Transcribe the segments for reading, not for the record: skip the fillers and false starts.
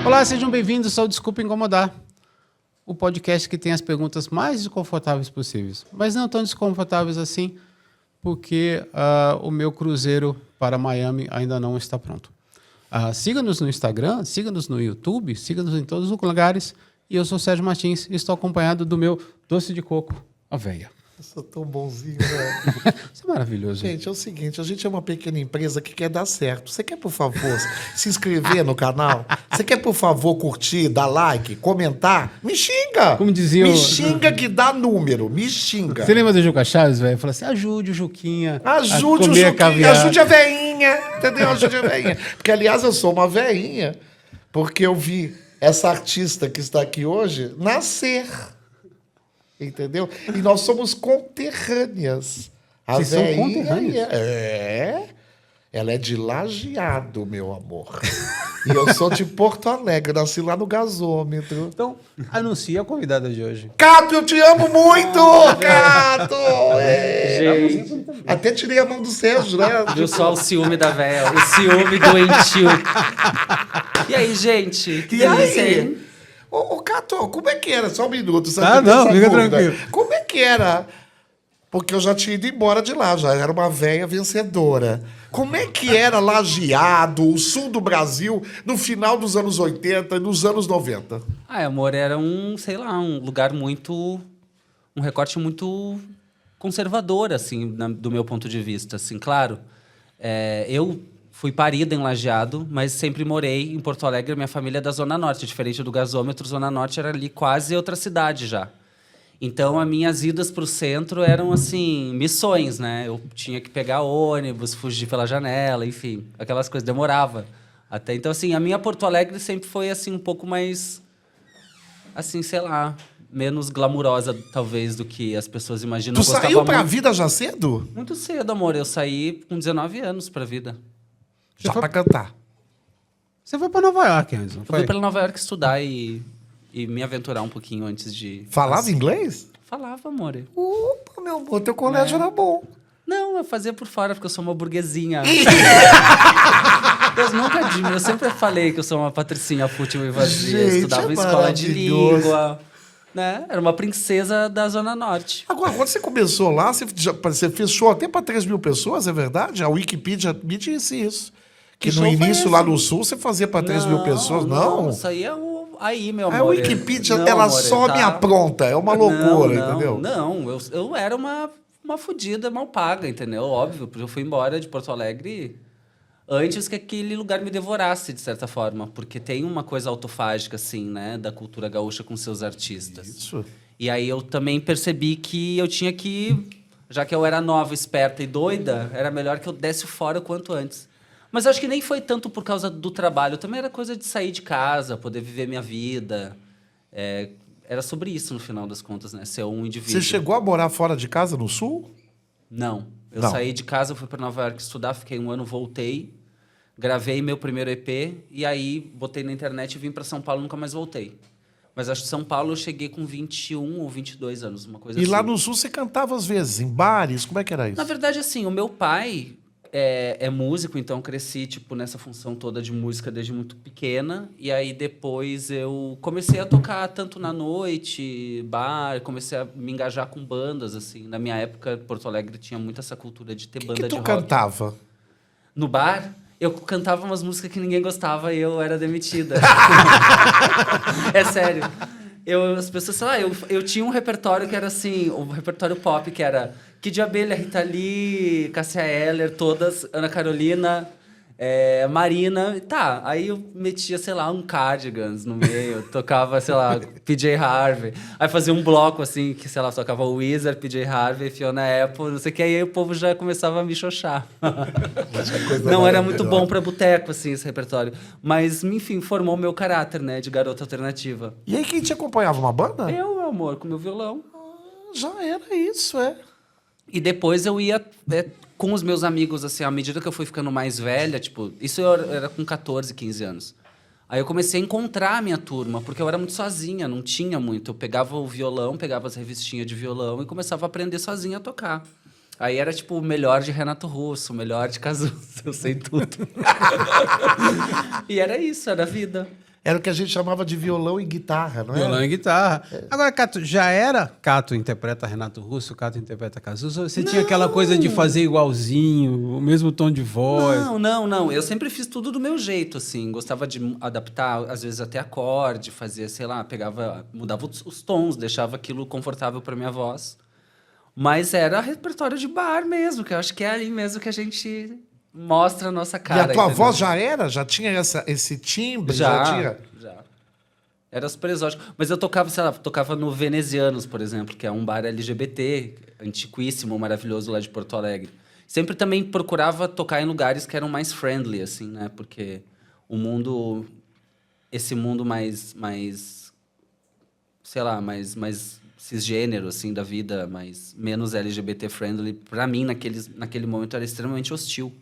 Olá, sejam bem-vindos ao Desculpa Incomodar, o podcast que tem as perguntas mais desconfortáveis possíveis, mas não tão desconfortáveis assim, porque o meu cruzeiro para Miami ainda não está pronto. Siga-nos no Instagram, siga-nos no YouTube, siga-nos em todos os lugares. E eu sou o Sérgio Martins e estou acompanhado do meu doce de coco, a véia. Eu sou tão bonzinho, né? Isso é maravilhoso. Gente, é o seguinte, a gente é uma pequena empresa que quer dar certo. Você quer, por favor, se inscrever no canal? Você quer, por favor, curtir, dar like, comentar? Me xinga! Como dizia Me o- xinga que dá número, me xinga. Você lembra do Juca Chaves, velho? Fala assim, ajude o Juquinha Ajude a o comer Juquinha, caviar. ajude a veinha, entendeu? Ajude a veinha. Porque, aliás, eu sou uma veinha, porque eu vi essa artista que está aqui hoje nascer. Entendeu? E nós somos conterrâneas. A Vocês são veinha conterrâneas? É. Ela é de Lajeado, meu amor. E eu sou de Porto Alegre, nasci lá no gasômetro. Então, anuncia a convidada de hoje. Cato, eu te amo muito, Cato! É. Gente, Até tirei a mão do Sérgio, né? viu só o ciúme da véia, o ciúme doentio. E aí, gente? Que E delícia, aí? hein? Ô, Cato, como é que era? Só um minuto. Sabe? Ah, Eu tenho não, essa fica dúvida. tranquilo. Como é que era? Porque eu já tinha ido embora de lá, já era uma véia vencedora. Como é que era Lajeado, o sul do Brasil, no final dos anos 80 e nos anos 90? Ah, amor, era sei lá, um lugar muito... Um recorte muito conservador, assim, do meu ponto de vista, assim, claro. Eu fui parida em Lajeado, mas sempre morei em Porto Alegre, minha família é da Zona Norte, diferente do gasômetro, Zona Norte era ali quase outra cidade já. Então, as minhas idas para o centro eram, assim, missões, né? Eu tinha que pegar ônibus, fugir pela janela, enfim, aquelas coisas, demorava. Até então, assim, a minha Porto Alegre sempre foi, assim, um pouco mais, assim, sei lá, menos glamurosa, talvez, do que as pessoas imaginam. Tu Eu gostava saiu pra muito, vida já cedo? muito cedo, amor. Eu saí com 19 anos pra vida. Já foi- pra cantar. Você foi para Nova York, Anderson? Eu fui para Nova York estudar e me aventurar um pouquinho antes de... Falava inglês? Falava, amor. Opa, meu amor, teu colégio era bom. Não, eu fazia por fora, porque eu sou uma burguesinha. Eu nunca digo, eu sempre falei que eu sou uma patricinha fútil e vazia. Gente, Estudava é em escola de maravilhoso. língua. Né? Era uma princesa da Zona Norte. Agora, quando você começou lá, você fez show até pra 3 mil pessoas, é verdade? A Wikipedia me disse isso. Que Que no show foi início, esse? lá no Sul, você fazia pra 3 mil pessoas. Não. Isso aí é aí, meu amor. A Wikipedia, Não, ela amor, só me apronta. É uma loucura, não, entendeu? Não, eu era uma fudida mal paga, entendeu? Óbvio, porque eu fui embora de Porto Alegre antes que aquele lugar me devorasse, de certa forma. Porque tem uma coisa autofágica, assim, né? Da cultura gaúcha com seus artistas. Isso. E aí eu também percebi que eu tinha que... Já que eu era nova, esperta e doida, era melhor que eu desse fora o quanto antes. Mas acho que nem foi tanto por causa do trabalho. Também era coisa de sair de casa, poder viver minha vida. Era sobre isso, no final das contas, né? Ser um indivíduo. Você chegou a morar fora de casa no Sul? Não. Eu Não. saí de casa, fui para Nova York estudar, fiquei um ano, voltei. Gravei meu primeiro EP. E aí, botei na internet e vim para São Paulo, nunca mais voltei. Mas acho que São Paulo eu cheguei com 21 ou 22 anos, uma coisa E assim. lá no Sul você cantava às vezes, em bares? Como é que era isso? Na verdade, assim, o meu pai é músico, então cresci, tipo, nessa função toda de música desde muito pequena. E aí, depois, eu comecei a tocar tanto na noite, bar, comecei a me engajar com bandas, assim. Na minha época, Porto Alegre tinha muito essa cultura de ter O banda que de tu rock. cantava? No bar, eu cantava umas músicas que ninguém gostava e eu era demitida. É sério. As pessoas, sei lá, eu tinha um repertório que era assim, o repertório pop, que era Kid de Abelha, Rita Lee, Cássia Eller, todas, Ana Carolina, Marina. Tá, aí eu metia, sei lá, um Cardigans no meio, tocava, sei lá, PJ Harvey. Aí fazia um bloco, assim, que, sei lá, tocava Weezer, PJ Harvey, Fiona Apple, não sei o que, aí o povo já começava a me xoxar. Não era muito bom pra boteco, assim, esse repertório. Mas, enfim, formou meu caráter, né, de garota alternativa. E aí quem te acompanhava? Uma banda? Eu, meu amor, com meu violão. Já era isso, é. E depois eu ia com os meus amigos, assim, à medida que eu fui ficando mais velha, tipo, isso eu era com 14, 15 anos. Aí eu comecei a encontrar a minha turma, porque eu era muito sozinha, não tinha muito. Eu pegava o violão, pegava as revistinhas de violão e começava a aprender sozinha a tocar. Aí era tipo o melhor de Renato Russo, o melhor de Cazuza, eu sei tudo. E era isso, era a vida. Era o que a gente chamava de violão e guitarra, não é? Violão e guitarra. Agora, Cato, já era Cato interpreta Renato Russo, Cato interpreta Cazuza? Ou você tinha aquela coisa de fazer igualzinho, o mesmo tom de voz? Não. Eu sempre fiz tudo do meu jeito, assim. Gostava de adaptar, às vezes até acorde, fazia, sei lá, mudava os tons, deixava aquilo confortável para minha voz. Mas era repertório de bar mesmo, que eu acho que é ali mesmo que a gente mostra a nossa cara. E a tua entendeu? voz já era? Já tinha esse timbre? Já tinha? Já. Era super exótico. Mas eu tocava, sei lá, tocava no Venezianos, por exemplo, que é um bar LGBT, antiquíssimo, maravilhoso lá de Porto Alegre. Sempre também procurava tocar em lugares que eram mais friendly, assim, né? Porque o mundo... Esse mundo mais sei lá, mais cisgênero, assim, da vida, menos LGBT friendly, pra mim, naquele momento, era extremamente hostil.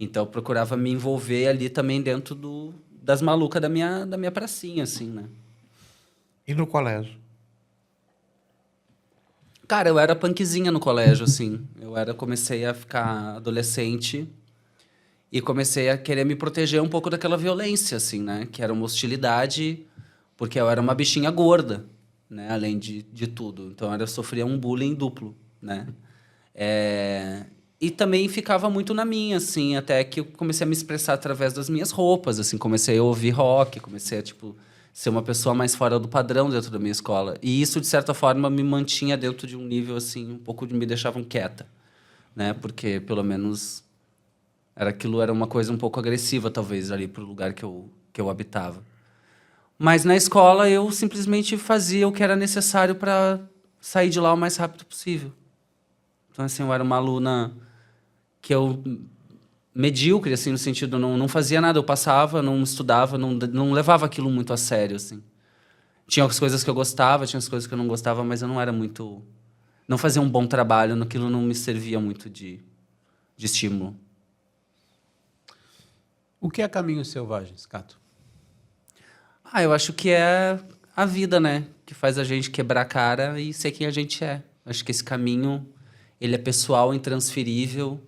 Então, eu procurava me envolver ali também dentro das malucas da minha pracinha, assim, né? E no colégio? Cara, eu era punkzinha no colégio, assim. Comecei a ficar adolescente e comecei a querer me proteger um pouco daquela violência, assim, né? Que era uma hostilidade, porque eu era uma bichinha gorda, né? Além de tudo. Então, eu sofria um bullying duplo, né? E também ficava muito na minha, assim, até que eu comecei a me expressar através das minhas roupas, assim, comecei a ouvir rock, comecei a, tipo, ser uma pessoa mais fora do padrão dentro da minha escola. E isso, de certa forma, me mantinha dentro de um nível, assim, um pouco me deixavam quieta, né? Porque, pelo menos, era uma coisa um pouco agressiva, talvez, ali pro lugar que eu habitava. Mas na escola eu simplesmente fazia o que era necessário para sair de lá o mais rápido possível. Então, assim, eu era uma aluna que eu medíocre, assim, no sentido, não fazia nada, eu passava, não estudava, não levava aquilo muito a sério, assim. Tinha as coisas que eu gostava, tinha as coisas que eu não gostava, mas eu não era muito... Não fazia um bom trabalho, naquilo não me servia muito de estímulo. O que é Caminhos Selvagens, Cato? Eu acho que é a vida, né? Que faz a gente quebrar a cara e ser quem a gente é. Acho que esse caminho, ele é pessoal, intransferível.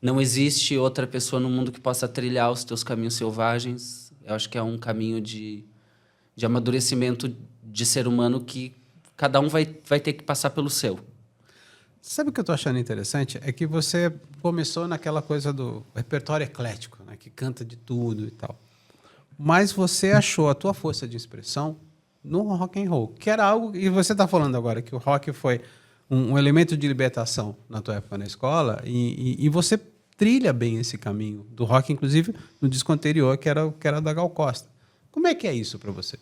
Não existe outra pessoa no mundo que possa trilhar os teus caminhos selvagens. Eu acho que é um caminho de amadurecimento de ser humano que cada um vai ter que passar pelo seu. Sabe o que eu estou achando interessante? É que você começou naquela coisa do repertório eclético, né? Que canta de tudo e tal. Mas você achou a tua força de expressão no rock and roll, que era algo... E você está falando agora que o rock foi um elemento de libertação na tua época na escola, e você trilha bem esse caminho do rock, inclusive no disco anterior, que era da Gal Costa. Como é que é isso para você?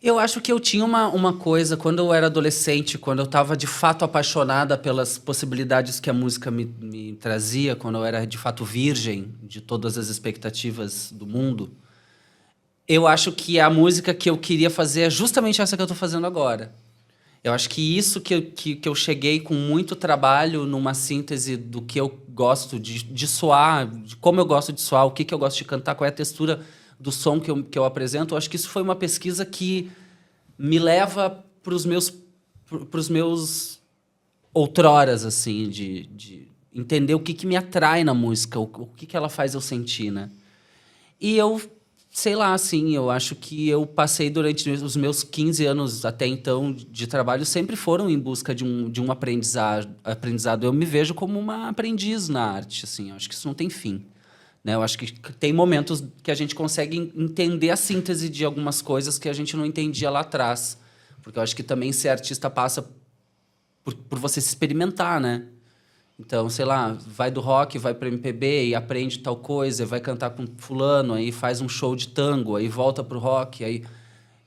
Eu acho que eu tinha uma coisa, quando eu era adolescente, quando eu estava de fato apaixonada pelas possibilidades que a música me trazia, quando eu era de fato virgem de todas as expectativas do mundo, eu acho que a música que eu queria fazer é justamente essa que eu estou fazendo agora. Eu acho que isso que eu cheguei com muito trabalho numa síntese do que eu gosto de soar, de como eu gosto de soar, o que eu gosto de cantar, qual é a textura do som que eu apresento. Eu acho que isso foi uma pesquisa que me leva para os meus outroras, assim, de entender o que me atrai na música, o que ela faz eu sentir, né? E eu... Sei lá, assim, eu acho que eu passei durante os meus 15 anos até então de trabalho, sempre foram em busca de um aprendizado. Eu me vejo como uma aprendiz na arte, assim, eu acho que isso não tem fim, né? Eu acho que tem momentos que a gente consegue entender a síntese de algumas coisas que a gente não entendia lá atrás, porque eu acho que também ser artista passa por você se experimentar, né? Então, sei lá, vai do rock, vai para MPB e aprende tal coisa, vai cantar com fulano, aí faz um show de tango, aí volta pro rock, aí...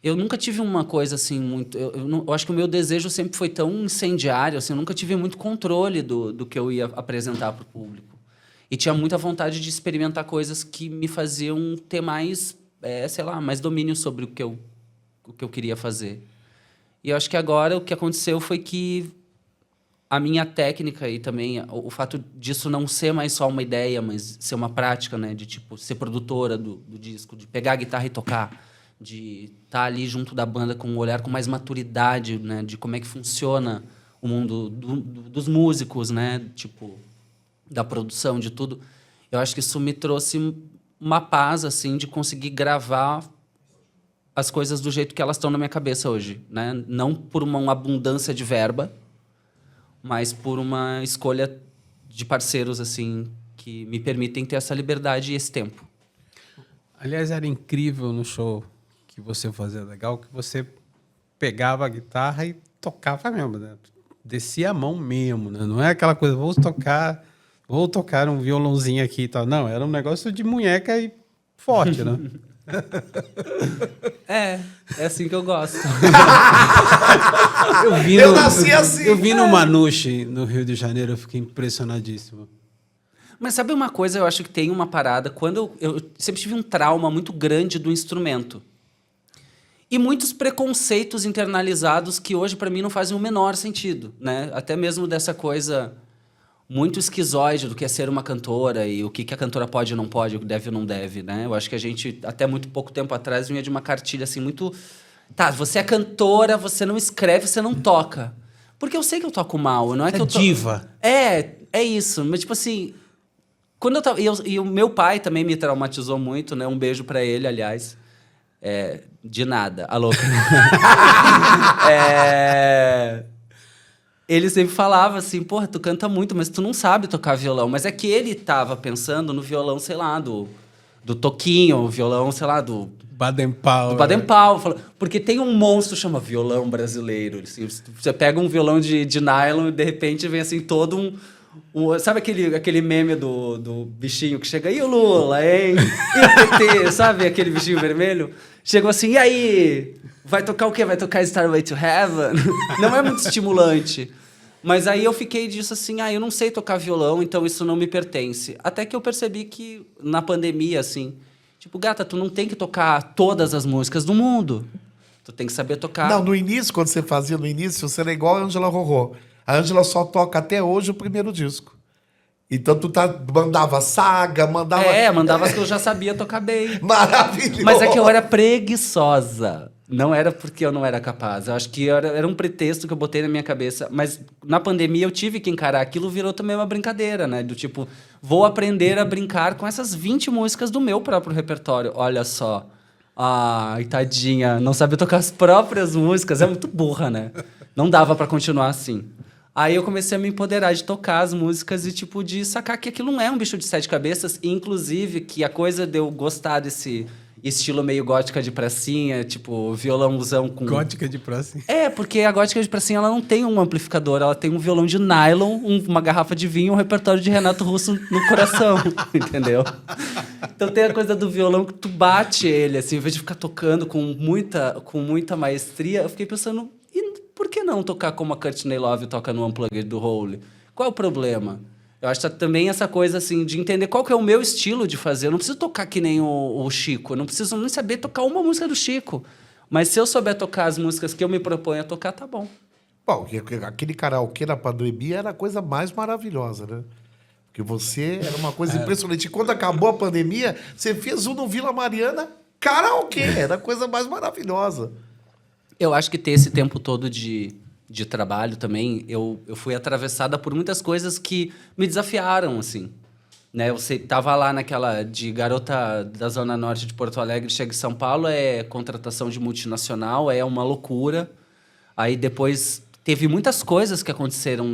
Eu nunca tive uma coisa assim muito... Eu acho que o meu desejo sempre foi tão incendiário, assim, eu nunca tive muito controle do que eu ia apresentar pro público. E tinha muita vontade de experimentar coisas que me faziam ter mais, sei lá, mais domínio sobre o que eu queria fazer. E eu acho que agora o que aconteceu foi que a minha técnica e também o fato disso não ser mais só uma ideia, mas ser uma prática, né? De, tipo, ser produtora do disco, de pegar a guitarra e tocar, de estar ali junto da banda com um olhar com mais maturidade, né? De como é que funciona o mundo dos músicos, né? Tipo, da produção, de tudo. Eu acho que isso me trouxe uma paz, assim, de conseguir gravar as coisas do jeito que elas estão na minha cabeça hoje, né? Não por uma abundância de verba, mas por uma escolha de parceiros, assim, que me permitem ter essa liberdade e esse tempo. Aliás, era incrível no show que você fazia legal, que você pegava a guitarra e tocava mesmo, né? Descia a mão mesmo, né? Não é aquela coisa, vou tocar um violãozinho aqui e tal. Não, era um negócio de munheca e forte, né? É assim que eu gosto. Eu nasci assim. Eu vi no Manouche, no Rio de Janeiro, eu fiquei impressionadíssimo. Mas sabe uma coisa, eu acho que tem uma parada, quando eu sempre tive um trauma muito grande do instrumento. E muitos preconceitos internalizados que hoje, para mim, não fazem o menor sentido, né? Até mesmo dessa coisa muito esquizoide do que é ser uma cantora e o que a cantora pode ou não pode, o que deve ou não deve, né? Eu acho que a gente, até muito pouco tempo atrás, vinha de uma cartilha assim muito... Tá, você é cantora, você não escreve, você não toca. Porque eu sei que eu toco mal, não é que eu diva. É isso. Mas, tipo assim... Quando eu tava, e o meu pai também me traumatizou muito, né? Um beijo pra ele, aliás. De nada. Alô. Ele sempre falava assim, porra, tu canta muito, mas tu não sabe tocar violão. Mas é que ele tava pensando no violão, sei lá, do Toquinho, o violão, sei lá, do Baden-Powell. do Baden-Powell. Porque tem um monstro que chama violão brasileiro. Assim, você pega um violão de nylon e, de repente, vem assim todo sabe aquele meme do bichinho que chega, e o Lula, hein? E o PT, sabe aquele bichinho vermelho? Chegou assim, e aí? Vai tocar o quê? Vai tocar Starway to Heaven? Não é muito estimulante. Mas aí eu fiquei disso assim, eu não sei tocar violão, então isso não me pertence. Até que eu percebi que, na pandemia, assim, tipo, gata, tu não tem que tocar todas as músicas do mundo. Tu tem que saber tocar. Não, no início, quando você fazia no início, você era igual a Ângela Rorô. A Ângela só toca até hoje o primeiro disco. Então tu mandava saga, mandava... mandava as que eu já sabia tocar bem. Maravilhoso! Mas é que eu era preguiçosa. Não era porque eu não era capaz. Eu acho que era um pretexto que eu botei na minha cabeça. Mas na pandemia eu tive que encarar aquilo, virou também uma brincadeira, né? Do tipo, vou aprender a brincar com essas 20 músicas do meu próprio repertório. Olha só. Ai, tadinha. Não sabe tocar as próprias músicas. É muito burra, né? Não dava pra continuar assim. Aí eu comecei a me empoderar de tocar as músicas e, tipo, de sacar que aquilo não é um bicho de 7 cabeças. E, inclusive, que a coisa de eu gostar desse estilo meio gótica de pracinha, tipo, violãozão com... Gótica de pracinha. Porque a gótica de pracinha, ela não tem um amplificador. Ela tem um violão de nylon, uma garrafa de vinho e um repertório de Renato Russo no coração. Entendeu? Então tem a coisa do violão que tu bate ele, assim, em vez de ficar tocando com muita maestria, eu fiquei pensando... Por que não tocar como a Courtney Love toca no Unplugged do Hole? Qual é o problema? Eu acho que também essa coisa assim de entender qual que é o meu estilo de fazer. Eu não preciso tocar que nem o Chico. Eu não preciso nem saber tocar uma música do Chico. Mas se eu souber tocar as músicas que eu me proponho a tocar, tá bom. Bom, aquele karaokê na pandemia era a coisa mais maravilhosa, né? Porque você era uma coisa impressionante. E quando acabou a pandemia, você fez um no Vila Mariana karaokê. Era a coisa mais maravilhosa. Eu acho que ter esse tempo todo de trabalho também, eu fui atravessada por muitas coisas que me desafiaram, assim. Né? Você tava lá naquela de garota da Zona Norte de Porto Alegre, chega em São Paulo, é contratação de multinacional, é uma loucura. Aí depois teve muitas coisas que aconteceram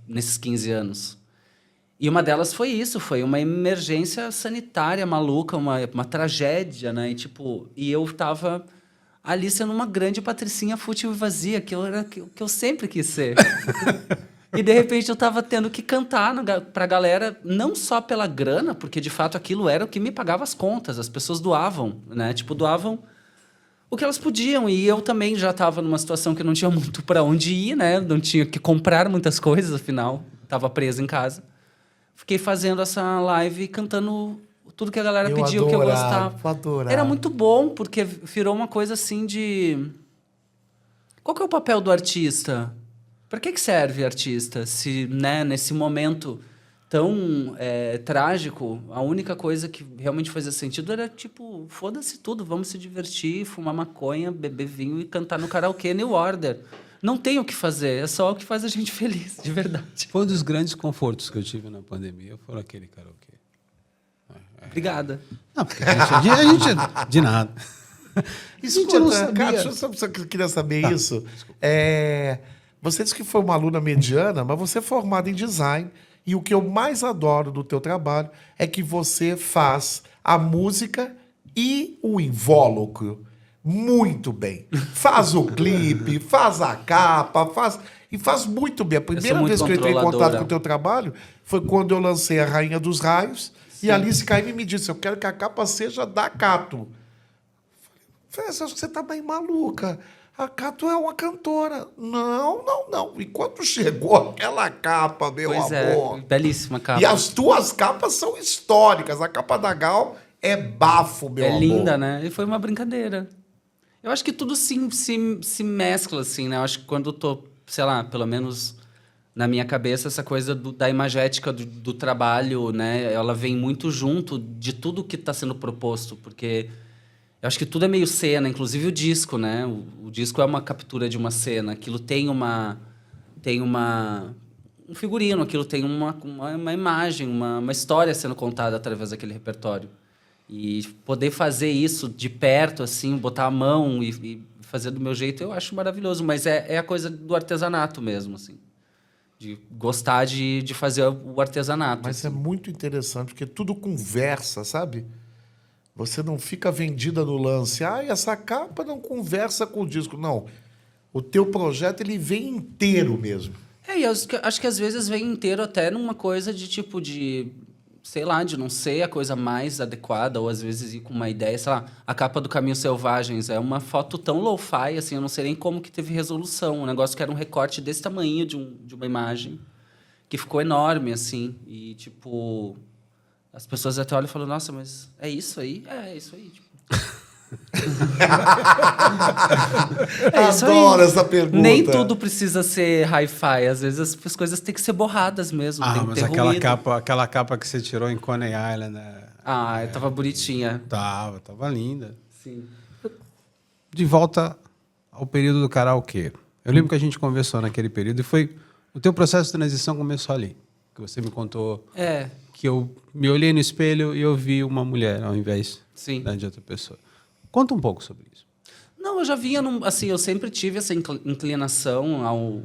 nesses 15 anos. E uma delas foi isso, foi uma emergência sanitária maluca, uma tragédia, né? E eu tava... ali sendo uma grande patricinha fútil e vazia, que eu sempre quis ser. E, de repente, eu tava tendo que cantar pra galera, não só pela grana, porque, de fato, aquilo era o que me pagava as contas. As pessoas doavam, né? Doavam o que elas podiam. E eu também já tava numa situação que não tinha muito pra onde ir, né? Não tinha que comprar muitas coisas, afinal. Tava preso em casa. Fiquei fazendo essa live cantando... tudo que a galera pediu, que eu gostava. Adorava. Era muito bom, porque virou uma coisa assim de... Qual que é o papel do artista? Para que serve artista? Se, né, nesse momento tão trágico, a única coisa que realmente fazia sentido era, tipo, foda-se tudo, vamos se divertir, fumar maconha, beber vinho e cantar no karaokê New Order. Não tem o que fazer, é só o que faz a gente feliz, de verdade. Foi um dos grandes confortos que eu tive na pandemia, foi aquele karaokê. Obrigada. Não, porque a gente de nada. Escuta, não sabia. cara, deixa eu só que eu queria saber isso. Você disse que foi uma aluna mediana, mas você é formada em design. E o que eu mais adoro do teu trabalho é que você faz a música e o invólucro muito bem. Faz o clipe, faz a capa, faz muito bem. A primeira vez que eu entrei em contato com o teu trabalho foi quando eu lancei A Rainha dos Raios. Sim. E a Alice Caymmi me disse, eu quero que a capa seja da Cato. Falei, acho que você tá bem maluca. A Cato é uma cantora. Não. E quando chegou aquela capa, meu amor... belíssima capa. E as tuas capas são históricas. A capa da Gal é bafo, meu amor. É linda, né? E foi uma brincadeira. Eu acho que tudo se mescla, assim, né? Eu acho que quando eu tô, sei lá, pelo menos na minha cabeça, essa coisa da imagética do trabalho, né? Ela vem muito junto de tudo que está sendo proposto, porque eu acho que tudo é meio cena, inclusive o disco, né? O disco é uma captura de uma cena. Aquilo tem um figurino, aquilo tem uma imagem, uma história sendo contada através daquele repertório. E poder fazer isso de perto, assim, botar a mão e fazer do meu jeito, eu acho maravilhoso. Mas é a coisa do artesanato mesmo, assim. De gostar de fazer o artesanato. Mas assim. é muito interessante, porque tudo conversa, sabe? Você não fica vendida no lance. Essa capa não conversa com o disco. Não. O teu projeto, ele vem inteiro mesmo. E eu acho que às vezes vem inteiro até numa coisa de tipo de... sei lá, de não ser a coisa mais adequada, ou às vezes ir com uma ideia, sei lá, a capa do Caminhos Selvagens é uma foto tão lo-fi, assim, eu não sei nem como que teve resolução, um negócio que era um recorte desse tamanho de uma imagem, que ficou enorme, assim, e, tipo, as pessoas até olham e falam, nossa, mas é isso aí? É isso aí, tipo... Adoro essa pergunta. Nem tudo precisa ser hi-fi. Às vezes as coisas têm que ser borradas mesmo. Tem que mas ter ruído. aquela capa que você tirou em Coney Island... Tava bonitinha. Tava linda. Sim. De volta ao período do karaokê. Eu lembro que a gente conversou naquele período e foi... O teu processo de transição começou ali. Que você me contou... Que eu me olhei no espelho e eu vi uma mulher ao invés de outra pessoa. Conta um pouco sobre isso. Não, eu já vinha... assim, eu sempre tive essa inclinação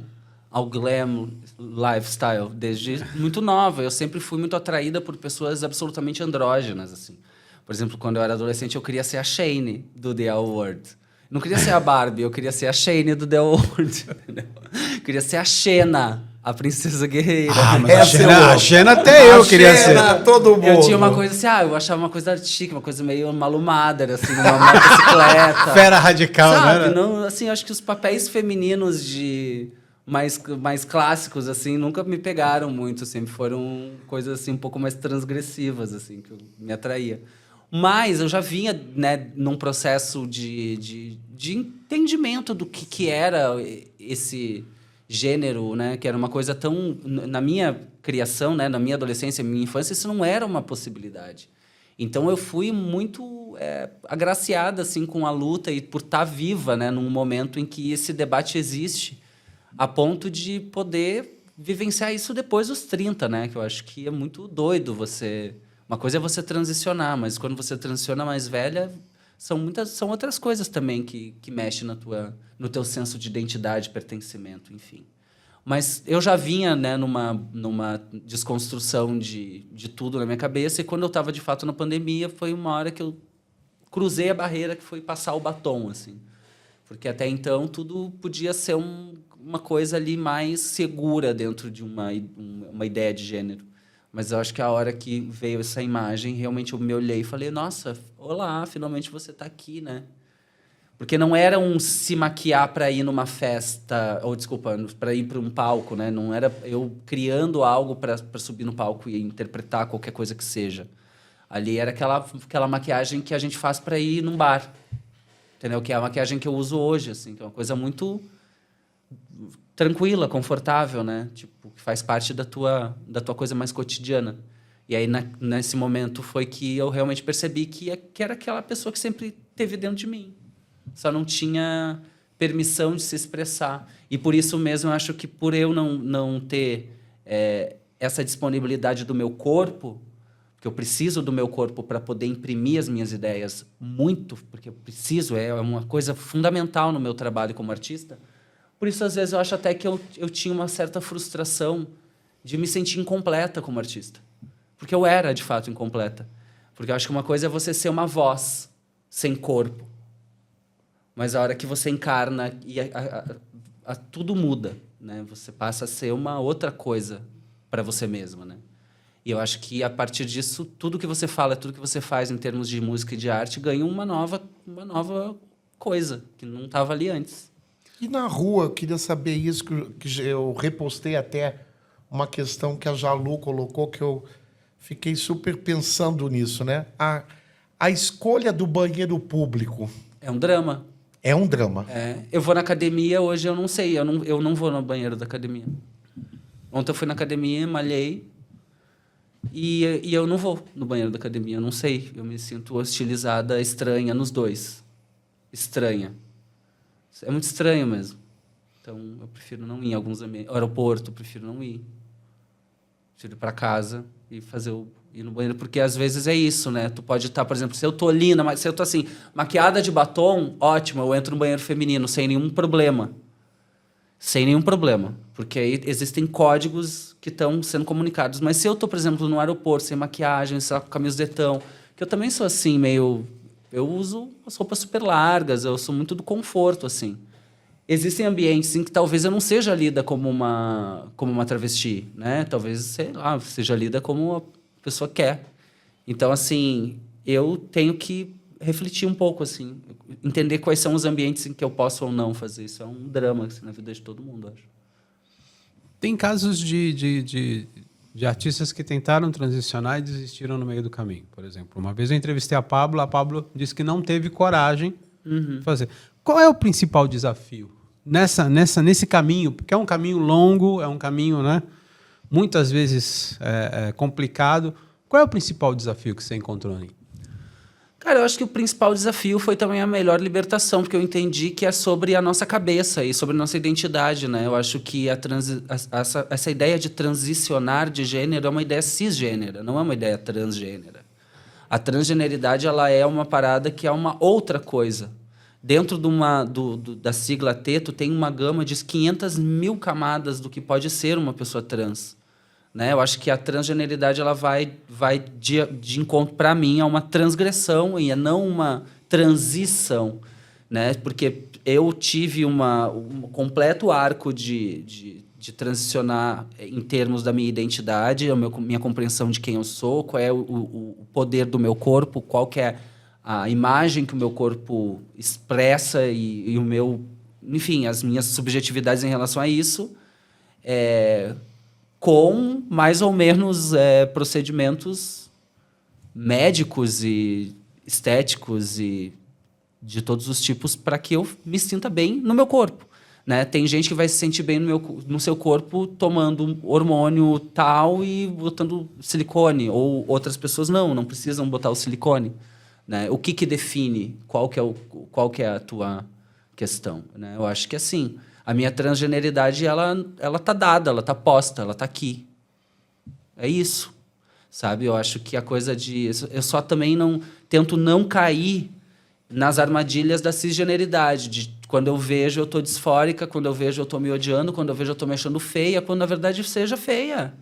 ao glam lifestyle, desde muito nova. Eu sempre fui muito atraída por pessoas absolutamente andrógenas, assim. Por exemplo, quando eu era adolescente, eu queria ser a Shane, do The L Word. Não queria ser a Barbie, eu queria ser a Shane do The L Word. Eu queria ser a Xena, a princesa guerreira. Mas a Xena até eu queria ser. Todo mundo. Eu tinha uma coisa assim, eu achava uma coisa chique, uma coisa meio malumada, assim, uma motocicleta. Fera radical, sabe? né? Não, assim, acho que os papéis femininos mais clássicos, assim, nunca me pegaram muito, sempre foram coisas, assim, um pouco mais transgressivas, assim, que me atraía. Mas eu já vinha, né, num processo de entendimento do que era esse gênero, né, que era uma coisa tão... Na minha criação, né, na minha adolescência, minha infância, isso não era uma possibilidade. Então eu fui muito agraciada, assim, com a luta e por estar viva, né, num momento em que esse debate existe, a ponto de poder vivenciar isso depois dos 30, né? Que eu acho que é muito doido você... Uma coisa é você transicionar, mas quando você transiciona mais velha, são outras coisas também que mexem no teu senso de identidade, pertencimento, enfim. Mas eu já vinha, né, numa desconstrução de tudo na minha cabeça, e quando eu estava, de fato, na pandemia, foi uma hora que eu cruzei a barreira, que foi passar o batom, assim. Porque até então tudo podia ser uma coisa ali mais segura dentro de uma ideia de gênero. Mas eu acho que a hora que veio essa imagem, realmente eu me olhei e falei, nossa, olá, finalmente você está aqui, né? Porque não era se maquiar para ir numa festa, ou desculpa, para ir para um palco, né? Não era eu criando algo para subir no palco e interpretar qualquer coisa que seja. Ali era aquela maquiagem que a gente faz para ir num bar. Entendeu? Que é a maquiagem que eu uso hoje, assim, que é uma coisa muito tranquila, confortável, né? Tipo, que faz parte da tua coisa mais cotidiana. E aí, nesse momento, foi que eu realmente percebi que era aquela pessoa que sempre teve dentro de mim. Só não tinha permissão de se expressar. E por isso mesmo eu acho que por eu não ter essa disponibilidade do meu corpo, porque eu preciso do meu corpo para poder imprimir as minhas ideias muito, porque eu preciso, é uma coisa fundamental no meu trabalho como artista. Por isso, às vezes, eu acho até que eu tinha uma certa frustração de me sentir incompleta como artista. Porque eu era, de fato, incompleta. Porque eu acho que uma coisa é você ser uma voz sem corpo. Mas a hora que você encarna, tudo muda, né? Você passa a ser uma outra coisa para você mesma, né? E eu acho que, a partir disso, tudo que você fala, tudo que você faz em termos de música e de arte ganha uma nova coisa que não estava ali antes. E na rua, eu queria saber isso, que eu repostei até uma questão que a Jalu colocou, que eu fiquei super pensando nisso, né? A escolha do banheiro público. É um drama. É um drama. Eu vou na academia, hoje eu não sei, eu não vou no banheiro da academia. Ontem eu fui na academia, malhei, e eu não vou no banheiro da academia, eu não sei. Eu me sinto hostilizada, estranha nos dois. Estranha. É muito estranho mesmo. Então, eu prefiro não ir em alguns ambientes. Aeroporto, eu prefiro não ir. Prefiro ir para casa e ir no banheiro, porque às vezes é isso, né? Tu pode estar, por exemplo, se eu tô linda, mas se eu tô assim, maquiada de batom, ótimo, eu entro no banheiro feminino sem nenhum problema. Sem nenhum problema. Porque aí existem códigos que estão sendo comunicados. Mas se eu tô, por exemplo, no aeroporto, sem maquiagem, só com camisetão, que eu também sou assim, meio... Eu uso as roupas super largas, eu sou muito do conforto, assim. Existem ambientes em que talvez eu não seja lida como uma travesti, né? Talvez, sei lá, seja lida como a pessoa quer. Então, assim, eu tenho que refletir um pouco, assim, entender quais são os ambientes em que eu posso ou não fazer isso. É um drama, assim, na vida de todo mundo, acho. Tem casos de artistas que tentaram transicionar e desistiram no meio do caminho, por exemplo. Uma vez eu entrevistei a Pablo disse que não teve coragem de fazer. Qual é o principal desafio nesse caminho? Porque é um caminho longo, é um caminho, né, muitas vezes complicado. Qual é o principal desafio que você encontrou ali? Cara, eu acho que o principal desafio foi também a melhor libertação, porque eu entendi que é sobre a nossa cabeça e sobre a nossa identidade, né? Eu acho que essa ideia de transicionar de gênero é uma ideia cisgênera, não é uma ideia transgênera. A transgeneridade, ela é uma parada que é uma outra coisa. Dentro da sigla T, tu tem uma gama de 500 mil camadas do que pode ser uma pessoa trans. Né? Eu acho que a transgeneridade ela vai de encontro, para mim, a uma transgressão e não uma transição. Né? Porque eu tive um completo arco de transicionar em termos da minha identidade, minha compreensão de quem eu sou, qual é o poder do meu corpo, qual que é a imagem que o meu corpo expressa e o meu... Enfim, as minhas subjetividades em relação a isso... com mais ou menos procedimentos médicos e estéticos e de todos os tipos para que eu me sinta bem no meu corpo. Né? Tem gente que vai se sentir bem no seu corpo tomando hormônio tal e botando silicone, ou outras pessoas não precisam botar o silicone. Né? O que define qual que é a tua questão? Né? Eu acho que assim... A minha transgeneridade, ela tá dada, ela tá posta, ela tá aqui. É isso, sabe? Eu acho que a coisa de... Eu só também tento não cair nas armadilhas da cisgeneridade. De quando eu vejo, eu tô disfórica, quando eu vejo, eu tô me odiando, quando eu vejo, eu tô me achando feia, quando, na verdade, seja feia.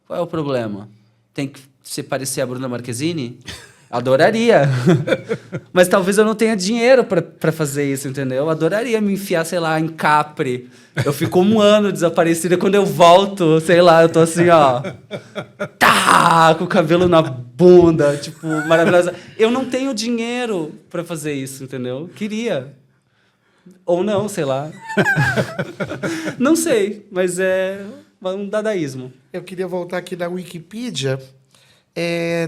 Qual é o problema? Tem que se parecer a Bruna Marquezine? Adoraria. Mas talvez eu não tenha dinheiro para fazer isso, entendeu? Eu adoraria me enfiar, sei lá, em Capri. Eu fico 1 ano desaparecida. Quando eu volto, sei lá, eu tô assim, ó... Tá! Com o cabelo na bunda, tipo, maravilhosa. Eu não tenho dinheiro para fazer isso, entendeu? Queria. Ou não, sei lá. Não sei, mas é um dadaísmo. Eu queria voltar aqui na Wikipedia...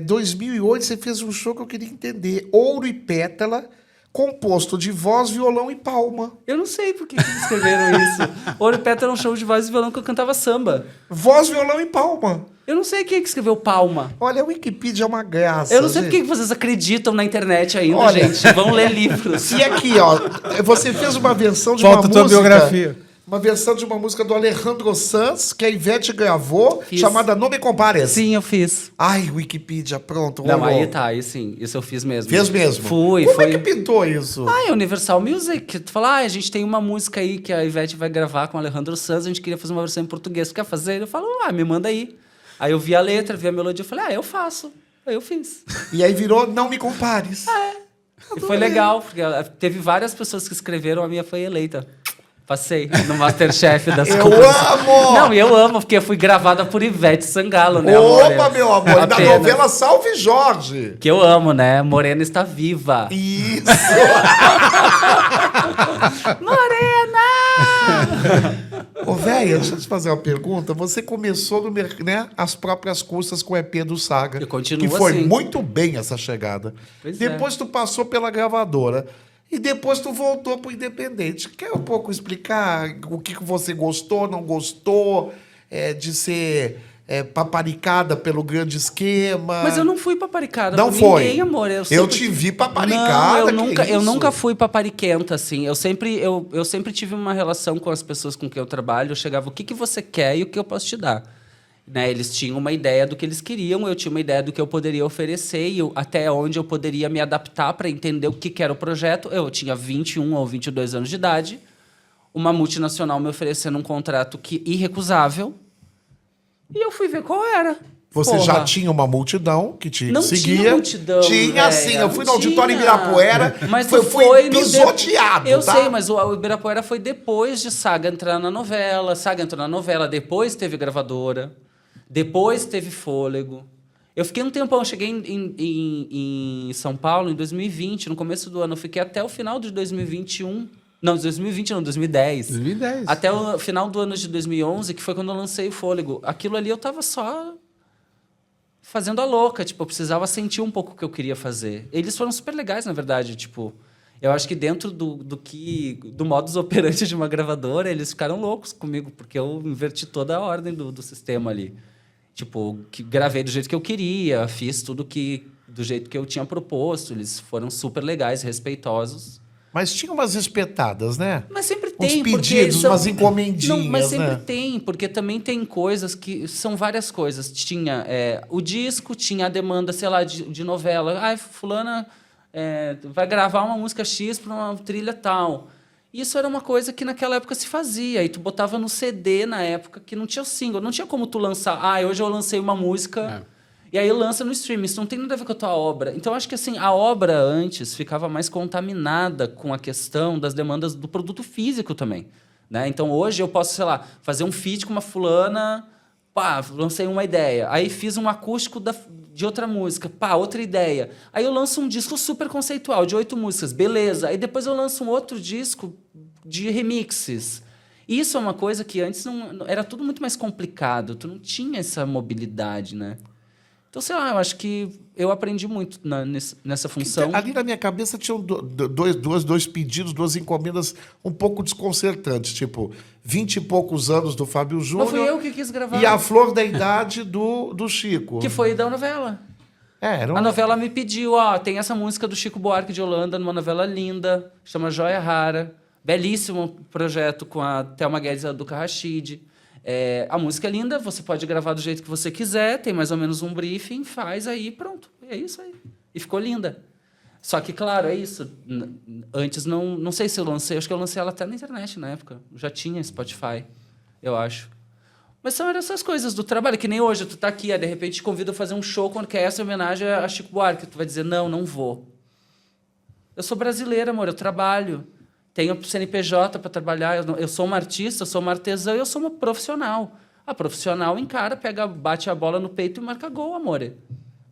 2008 você fez um show que eu queria entender. Ouro e Pétala, composto de voz, violão e palma. Eu não sei por que escreveram isso. Ouro Preto era um show de voz e violão que eu cantava samba. Voz, violão e palma. Eu não sei quem é que escreveu Palma. Olha, a Wikipedia é uma graça. Eu não sei por gente. que vocês acreditam na internet ainda, Olha. gente. Vão ler livros. E aqui, ó, você fez uma versão de Falta uma tua música... biografia. Uma versão de uma música do Alejandro Sanz, que a Ivete gravou, Fiz. chamada Não Me Compares. Sim, eu fiz. Ai, Wikipedia, pronto. Não, rolou. aí tá, aí sim. Isso eu fiz mesmo. Fez mesmo? Fui, Como foi. é que pintou isso? Ah, é Universal Music. Tu fala, a gente tem uma música aí que a Ivete vai gravar com o Alejandro Sanz, a gente queria fazer uma versão em português. Tu quer fazer? Eu falo, me manda aí. Aí eu vi a letra, vi a melodia, eu falei, eu faço. Aí eu fiz. E aí virou Não Me Compares. E foi legal, porque teve várias pessoas que escreveram, a minha foi eleita. Passei no Masterchef das Eu coisas. amo! Não, eu amo, porque eu fui gravada por Ivete Sangalo, né, amor? Opa, meu amor, e da Apenas. novela Salve Jorge. Que eu amo, né? Morena está viva. Isso! Morena! Ô, véia, deixa eu te fazer uma pergunta. Você começou no as próprias custas com o EP do Saga. Eu continuo que foi assim. muito bem essa chegada. Pois Depois tu passou pela gravadora. E depois tu voltou pro independente. Quer um pouco explicar o que você gostou, não gostou, de ser paparicada pelo grande esquema? Mas eu não fui paparicada Não por foi. ninguém, amor. Eu sempre- te vi paparicada. Não, que eu isso? nunca fui papariquenta, assim. Eu sempre tive uma relação com as pessoas com quem eu trabalho. Eu chegava, o que você quer e o que eu posso te dar? Né, eles tinham uma ideia do que eles queriam, eu tinha uma ideia do que eu poderia oferecer e até onde eu poderia me adaptar para entender o que era o projeto. Eu tinha 21 ou 22 anos de idade, uma multinacional me oferecendo um contrato irrecusável, e eu fui ver qual era. Você Porra. já tinha uma multidão que te Não seguia? tinha multidão, Tinha véia, sim. Eu fui no não auditório tinha. Ibirapuera. Mas fui no pisoteado, Eu tá? sei, mas o Ibirapuera foi depois de Saga entrar na novela. Saga entrou na novela, depois teve gravadora, depois teve Fôlego. Eu fiquei um tempão, eu cheguei em São Paulo em 2020, no começo do ano. Eu fiquei até o final de 2021. Não, 2020 não, 2010. 2010. Até o final do ano de 2011, que foi quando eu lancei o Fôlego. Aquilo ali eu tava só fazendo a louca, tipo, eu precisava sentir um pouco o que eu queria fazer. Eles foram super legais, na verdade, tipo, eu acho que dentro do modus operandi de uma gravadora, eles ficaram loucos comigo, porque eu inverti toda a ordem do sistema ali. Tipo, gravei do jeito que eu queria, fiz tudo do jeito que eu tinha proposto, eles foram super legais, respeitosos. Mas tinha umas espetadas, né? Mas sempre Uns tem, pedidos, umas encomendinhas, Não, mas sempre né? tem, porque também tem coisas que são várias coisas. Tinha o disco, tinha a demanda, sei lá, de novela. Ah, fulana vai gravar uma música X para uma trilha tal. Isso era uma coisa que naquela época se fazia. E tu botava no CD na época que não tinha o single. Não tinha como tu lançar. Ah, hoje eu lancei uma música... E aí lança no streaming. Isso não tem nada a ver com a tua obra. Então, acho que assim, a obra antes ficava mais contaminada com a questão das demandas do produto físico também. Né? Então, hoje eu posso, sei lá, fazer um feat com uma fulana, pá, lancei uma ideia. Aí fiz um acústico de outra música, pá, outra ideia. Aí eu lanço um disco super conceitual, de 8 músicas, beleza. Aí depois eu lanço um outro disco de remixes. Isso é uma coisa que antes não era tudo muito mais complicado. Tu não tinha essa mobilidade, né? Então, sei lá, eu acho que eu aprendi muito nessa função. Ali na minha cabeça tinham dois pedidos, duas encomendas um pouco desconcertantes. Tipo, 20 e poucos anos do Fábio Júnior. Mas fui eu que quis gravar. E a flor da idade do Chico. Que foi da novela. Era A novela me pediu, tem essa música do Chico Buarque de Holanda, numa novela linda, chama Joia Rara. Belíssimo projeto com a Thelma Guedes e a Duca Rachid. A música é linda, você pode gravar do jeito que você quiser, tem mais ou menos um briefing, faz aí, pronto. É isso aí. E ficou linda. Só que, claro, é isso. Antes, não sei se eu lancei, acho que eu lancei ela até na internet na época. Já tinha Spotify, eu acho. Mas são essas coisas do trabalho, que nem hoje, tu tá aqui, de repente te convido a fazer um show quando quer essa homenagem a Chico Buarque. Tu vai dizer, não vou. Eu sou brasileira, amor, eu trabalho. Tenho CNPJ para trabalhar, eu sou uma artista, eu sou uma artesã, eu sou uma profissional. A profissional encara, bate a bola no peito e marca gol, amor.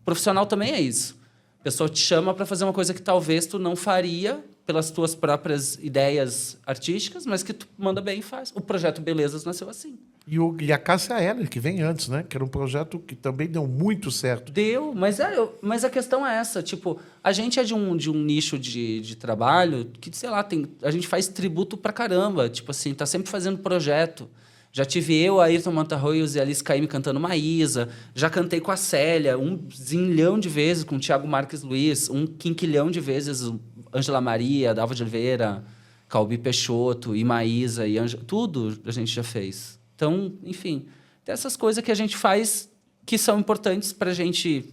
Profissional também é isso. A pessoa te chama para fazer uma coisa que talvez tu não faria pelas tuas próprias ideias artísticas, mas que tu manda bem e faz. O projeto Belezas nasceu assim. E a Cássia Eller, que vem antes, né? Que era um projeto que também deu muito certo. Deu, mas a questão é essa, tipo, a gente é de um nicho de trabalho que, sei lá, a gente faz tributo pra caramba, tipo assim, tá sempre fazendo projeto. Já tive eu, Ayrton Montarroios e Alice Caymmi cantando Maísa, já cantei com a Célia, um zilhão de vezes com o Thiago Marques Luiz, um quinquilhão de vezes Ângela Maria, Dalva de Oliveira, Calbi Peixoto, e Maísa, e tudo a gente já fez. Então, enfim, tem essas coisas que a gente faz que são importantes para a gente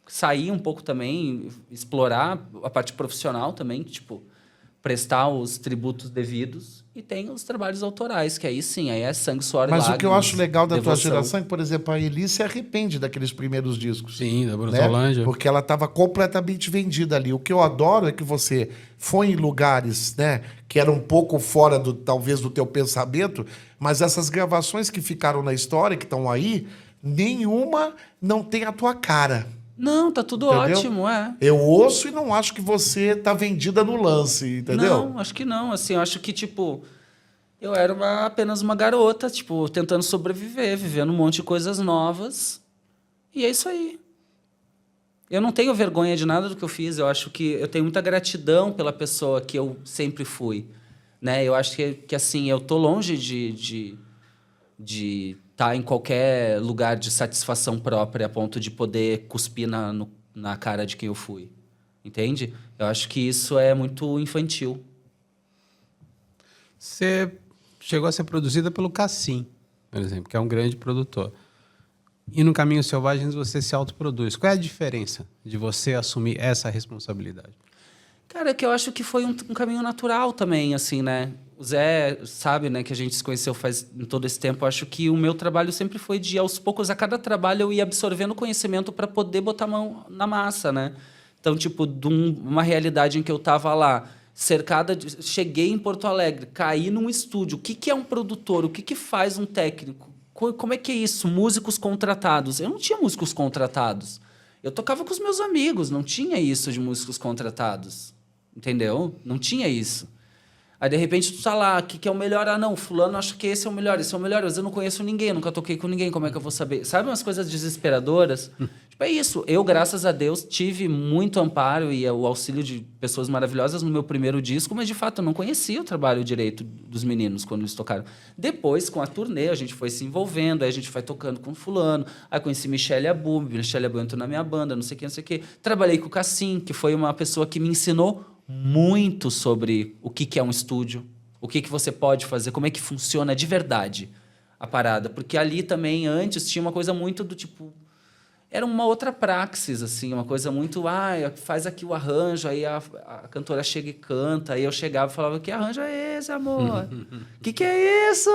sair um pouco também, explorar a parte profissional também, tipo, prestar os tributos devidos. E tem os trabalhos autorais, que aí sim, aí é sangue, suor e Mas lágrimas, o que eu acho legal da tua devoção. geração é que, por exemplo, a Eli se arrepende daqueles primeiros discos. Sim, da né? Brutolândia. Porque ela estava completamente vendida ali. O que eu adoro é que você foi em lugares, né, que eram um pouco fora talvez do teu pensamento, mas essas gravações que ficaram na história, que estão aí, nenhuma não tem a tua cara. Não, tá tudo Entendeu? ótimo, é. Eu ouço e não acho que você tá vendida no lance, entendeu? Não, acho que não. Assim, eu acho que, tipo, eu era apenas uma garota, tipo, tentando sobreviver, vivendo um monte de coisas novas. E é isso aí. Eu não tenho vergonha de nada do que eu fiz. Eu acho que eu tenho muita gratidão pela pessoa que eu sempre fui. Né? Eu acho que assim, eu tô longe de estar em qualquer lugar de satisfação própria a ponto de poder cuspir na cara de quem eu fui. Entende? Eu acho que isso é muito infantil. Você chegou a ser produzida pelo Cassim, por exemplo, que é um grande produtor. E no Caminhos Selvagens você se autoproduz. Qual é a diferença de você assumir essa responsabilidade? Cara, é que eu acho que foi um caminho natural também, assim, né? O Zé sabe, né, que a gente se conheceu faz em todo esse tempo. Eu acho que o meu trabalho sempre foi de, aos poucos, a cada trabalho eu ia absorvendo conhecimento para poder botar a mão na massa, né? Então, tipo, de uma realidade em que eu tava lá, cercada de... Cheguei em Porto Alegre, caí num estúdio. O que é um produtor? O que faz um técnico? Como é que é isso? Músicos contratados. Eu não tinha músicos contratados. Eu tocava com os meus amigos, não tinha isso de músicos contratados. Entendeu? Não tinha isso. Aí, de repente, tu tá lá, o que é o melhor? Ah, não, fulano acha que esse é o melhor, mas eu não conheço ninguém, nunca toquei com ninguém, como é que eu vou saber? Sabe umas coisas desesperadoras? Tipo, é isso. Eu, graças a Deus, tive muito amparo e o auxílio de pessoas maravilhosas no meu primeiro disco, mas, de fato, eu não conhecia o trabalho direito dos meninos quando eles tocaram. Depois, com a turnê, a gente foi se envolvendo, aí a gente foi tocando com fulano, aí conheci Michelle Abu entrou na minha banda, não sei o que. Trabalhei com o Cassim, que foi uma pessoa que me ensinou muito sobre o que é um estúdio, o que você pode fazer, como é que funciona de verdade a parada. Porque ali também, antes, tinha uma coisa muito do tipo... Era uma outra praxis, assim, uma coisa muito... faz aqui o arranjo, aí a cantora chega e canta, aí eu chegava e falava, que arranjo é esse, amor? Que é isso?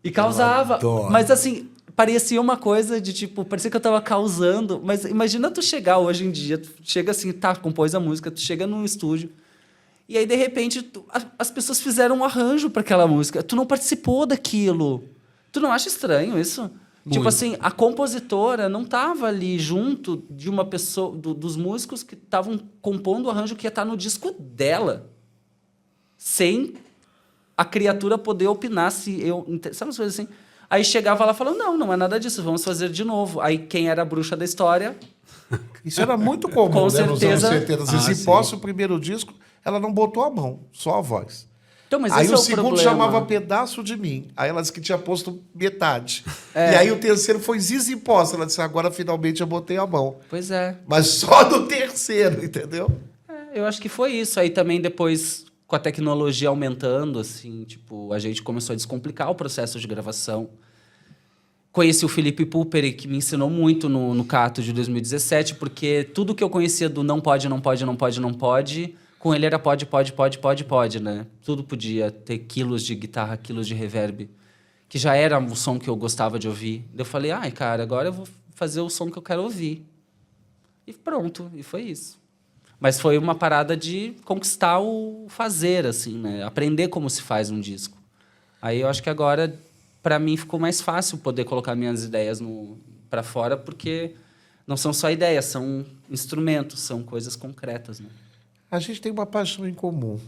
E causava. Mas, assim... Parecia uma coisa de, tipo, parecia que eu tava causando. Mas imagina tu chegar hoje em dia, tu chega assim, tá, compôs a música, tu chega num estúdio, e aí, de repente, as pessoas fizeram um arranjo para aquela música. Tu não participou daquilo. Tu não acha estranho isso? Muito. Tipo assim, a compositora não tava ali junto de uma pessoa, dos músicos que estavam compondo o arranjo que ia estar no disco dela. Sem a criatura poder opinar se eu... Sabe umas coisas assim? Aí chegava lá e falava, não é nada disso, vamos fazer de novo. Aí quem era a bruxa da história... Isso era muito comum, Com né, certeza. nos anos 70. Se posso, o primeiro disco, ela não botou a mão, só a voz. Então, mas aí esse o é segundo problema. chamava Pedaço de Mim. Aí ela disse que tinha posto metade. E aí o terceiro foi Zizi Posse. Ela disse, agora finalmente eu botei a mão. Pois é. Mas só do terceiro, entendeu? Eu acho que foi isso. Aí também depois, com a tecnologia aumentando, assim, tipo, a gente começou a descomplicar o processo de gravação. Conheci o Felipe Puperi, que me ensinou muito no Cato de 2017, porque tudo que eu conhecia do não pode, com ele era pode, né? Tudo podia ter quilos de guitarra, quilos de reverb, que já era o som que eu gostava de ouvir. Eu falei, cara, agora eu vou fazer o som que eu quero ouvir. E pronto, e foi isso. Mas foi uma parada de conquistar o fazer, assim, né? Aprender como se faz um disco. Aí eu acho que agora, para mim, ficou mais fácil poder colocar minhas ideias para fora, porque não são só ideias, são instrumentos, são coisas concretas, né? A gente tem uma paixão em comum.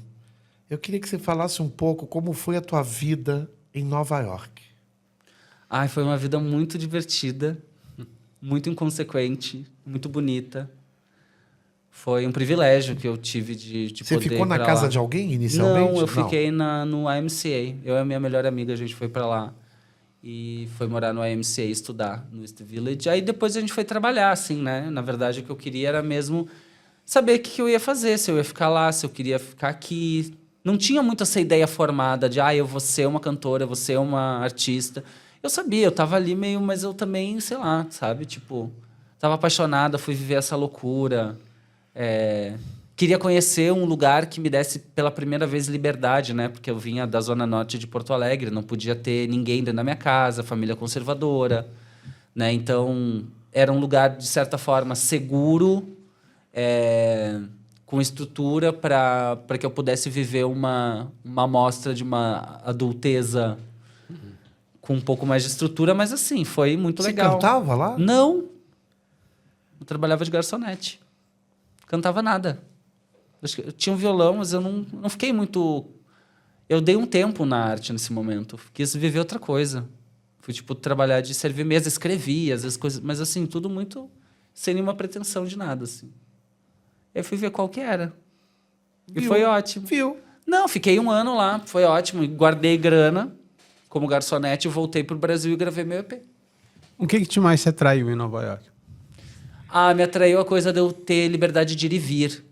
Eu queria que você falasse um pouco como foi a tua vida em Nova York? Ai, foi uma vida muito divertida, muito inconsequente, muito bonita. Foi um privilégio que eu tive de Você poder ficou ir na pra casa lá. de alguém inicialmente? Não, eu fiquei no IMCA. Eu e a minha melhor amiga, a gente foi para lá e foi morar no IMCA, estudar no East Village. Aí depois a gente foi trabalhar, assim, né? Na verdade, o que eu queria era mesmo saber o que eu ia fazer, se eu ia ficar lá, se eu queria ficar aqui. Não tinha muito essa ideia formada de, eu vou ser uma cantora, eu vou ser uma artista. Eu sabia, eu tava ali meio, mas eu também, sei lá, sabe? Tipo, tava apaixonada, fui viver essa loucura. Queria conhecer um lugar que me desse pela primeira vez liberdade, né? Porque eu vinha da Zona Norte de Porto Alegre, não podia ter ninguém dentro da minha casa, família conservadora, né? Então, era um lugar, de certa forma, seguro, com estrutura para que eu pudesse viver uma amostra de uma adulteza com um pouco mais de estrutura, mas assim, foi muito legal. Você cantava lá? Não. Eu trabalhava de garçonete. Cantava nada. Eu tinha um violão, mas eu não fiquei muito... Eu dei um tempo na arte nesse momento. Quis viver outra coisa. Fui, tipo, trabalhar de servir mesa, escrevia, às vezes coisas... Mas, assim, tudo muito... Sem nenhuma pretensão de nada, assim. Eu fui ver qual que era. E foi ótimo. Viu? Não, fiquei 1 ano lá. Foi ótimo. Guardei grana como garçonete, voltei pro Brasil e gravei meu EP. O que te mais te atraiu em Nova York? Me atraiu a coisa de eu ter liberdade de ir e vir.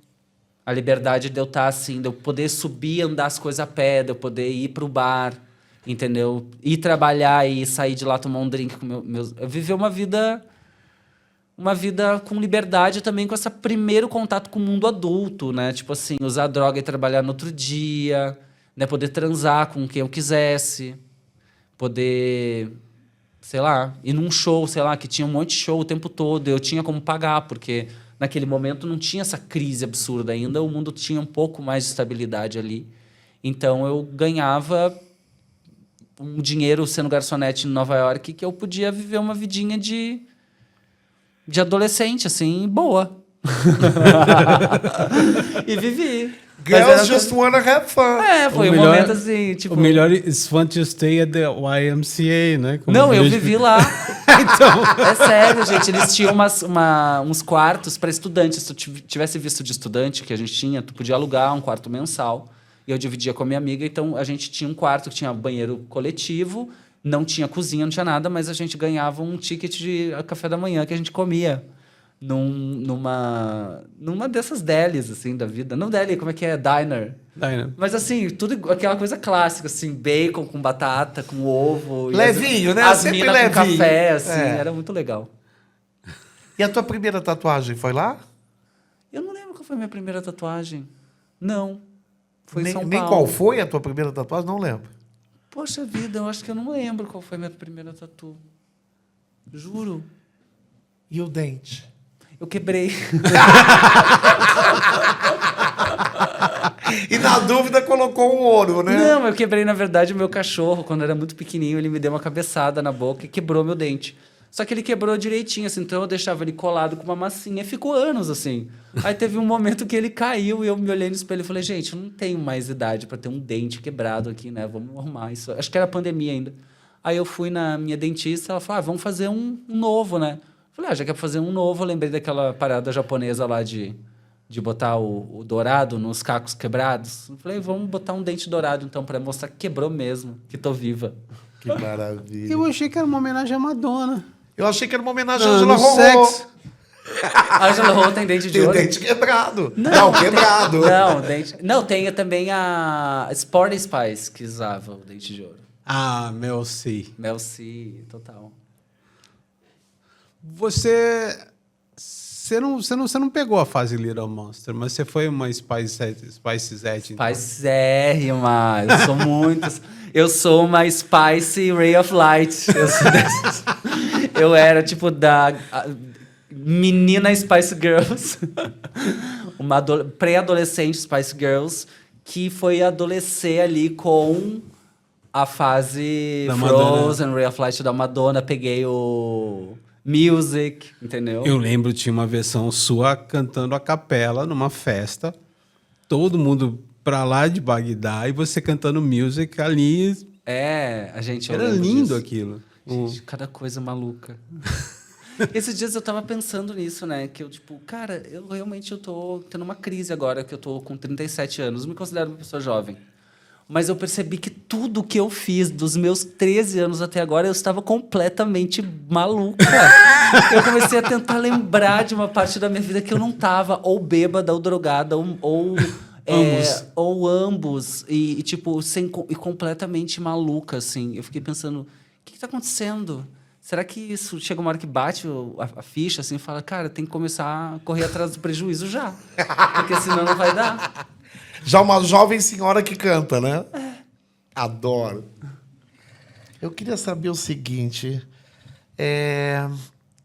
A liberdade de eu estar assim, de eu poder subir, andar as coisas a pé, de eu poder ir pro bar, entendeu? Ir trabalhar e sair de lá, tomar um drink com meus... Eu viver uma vida com liberdade também, com esse primeiro contato com o mundo adulto, né? Tipo assim, usar droga e trabalhar no outro dia, né? Poder transar com quem eu quisesse, poder... sei lá, ir num show, sei lá, que tinha um monte de show o tempo todo. Eu tinha como pagar, porque naquele momento não tinha essa crise absurda ainda. O mundo tinha um pouco mais de estabilidade ali. Então, eu ganhava um dinheiro sendo garçonete em Nova York que eu podia viver uma vidinha de adolescente, assim, boa. E vivi. Girls just wanna have fun. Foi um momento assim, tipo... O melhor is fun to stay at the YMCA, né? Como Não, eu vejo- vivi lá. Então... É sério, gente. Eles tinham uns quartos para estudantes. Se tu tivesse visto de estudante que a gente tinha, tu podia alugar um quarto mensal. E eu dividia com a minha amiga. Então, a gente tinha um quarto que tinha banheiro coletivo, não tinha cozinha, não tinha nada, mas a gente ganhava um ticket de café da manhã que a gente comia. Numa dessas delis, assim, da vida. Não deli, como é que é? Diner. Diner. Mas, assim, tudo aquela coisa clássica, assim, bacon com batata, com ovo. Levinho, né? As Sempre minas com levinho. café, assim, É. era muito legal. E a tua primeira tatuagem foi lá? Eu não lembro qual foi a minha primeira tatuagem. Não. Foi em São Nem Paulo. qual foi a tua primeira tatuagem? Não lembro. Poxa vida, eu acho que eu não lembro qual foi a minha primeira tatu. Juro. E o dente? Eu quebrei. E na dúvida colocou um ouro, né? Não, eu quebrei, na verdade, o meu cachorro. Quando era muito pequenininho, ele me deu uma cabeçada na boca e quebrou meu dente. Só que ele quebrou direitinho, assim, então eu deixava ele colado com uma massinha. E ficou anos, assim. Aí teve um momento que ele caiu e eu me olhei no espelho e falei, gente, eu não tenho mais idade para ter um dente quebrado aqui, né? Vamos arrumar isso. Acho que era pandemia ainda. Aí eu fui na minha dentista, ela falou, vamos fazer um novo, né? Eu falei, já quer fazer um novo, eu lembrei daquela parada japonesa lá de botar o dourado nos cacos quebrados. Eu falei, vamos botar um dente dourado, então, para mostrar que quebrou mesmo, que tô viva. Que maravilha. Eu achei que era uma homenagem à Madonna. Eu achei que era uma homenagem à No Angela Rorô. sexo. A Angela Rô tem dente de Tem o ouro? dente quebrado. Não, quebrado. Não, dente... Não, tem também a Sporty Spice que usava o dente de ouro. Ah, Mel C. Mel C, total. Você não pegou a fase Little Monster, mas você foi uma Spicezette. Então. Spicérrima, eu sou muito... Eu sou uma Spice Ray of Light. Eu sou dessas... Eu era, tipo, menina Spice Girls. Uma pré-adolescente Spice Girls que foi adolescer ali com a fase Da Frozen, Ray of Light da Madonna. Peguei o Music, entendeu? Eu lembro, tinha uma versão sua cantando a capela numa festa. Todo mundo pra lá de Bagdá e você cantando Music ali A gente... eu Era lembro lindo disso. aquilo. Gente, cada coisa maluca. Esses dias eu tava pensando nisso, né? Que eu, tipo, cara, eu realmente tô tendo uma crise agora, que eu tô com 37 anos. Eu me considero uma pessoa jovem. Mas eu percebi que tudo que eu fiz dos meus 13 anos até agora, eu estava completamente maluca. Eu comecei a tentar lembrar de uma parte da minha vida que eu não tava, ou bêbada, ou drogada, ou Ambos. ou ambos. E tipo, e completamente maluca, assim. Eu fiquei pensando, o que tá acontecendo? Será que isso chega uma hora que bate a ficha, assim, e fala, cara, tem que começar a correr atrás do prejuízo já. Porque senão não vai dar. Já uma jovem senhora que canta, né? Adoro. Eu queria saber o seguinte.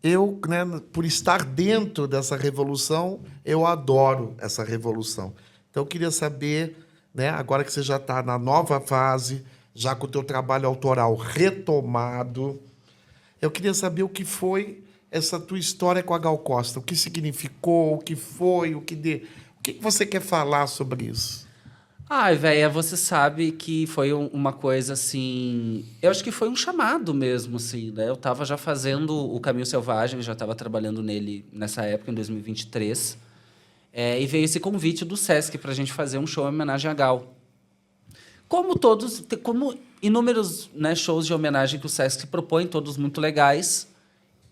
Eu, né, por estar dentro dessa revolução, eu adoro essa revolução. Então, eu queria saber, né, agora que você já está na nova fase, já com o teu trabalho autoral retomado, eu queria saber o que foi essa tua história com a Gal Costa. O que significou, o que foi, o que você quer falar sobre isso? Ai, véia, você sabe que foi uma coisa assim. Eu acho que foi um chamado mesmo, assim, né? Eu tava já fazendo o Caminho Selvagem, já estava trabalhando nele nessa época, em 2023. E veio esse convite do Sesc para a gente fazer um show em homenagem a Gal. Como inúmeros, né, shows de homenagem que o Sesc propõe, todos muito legais.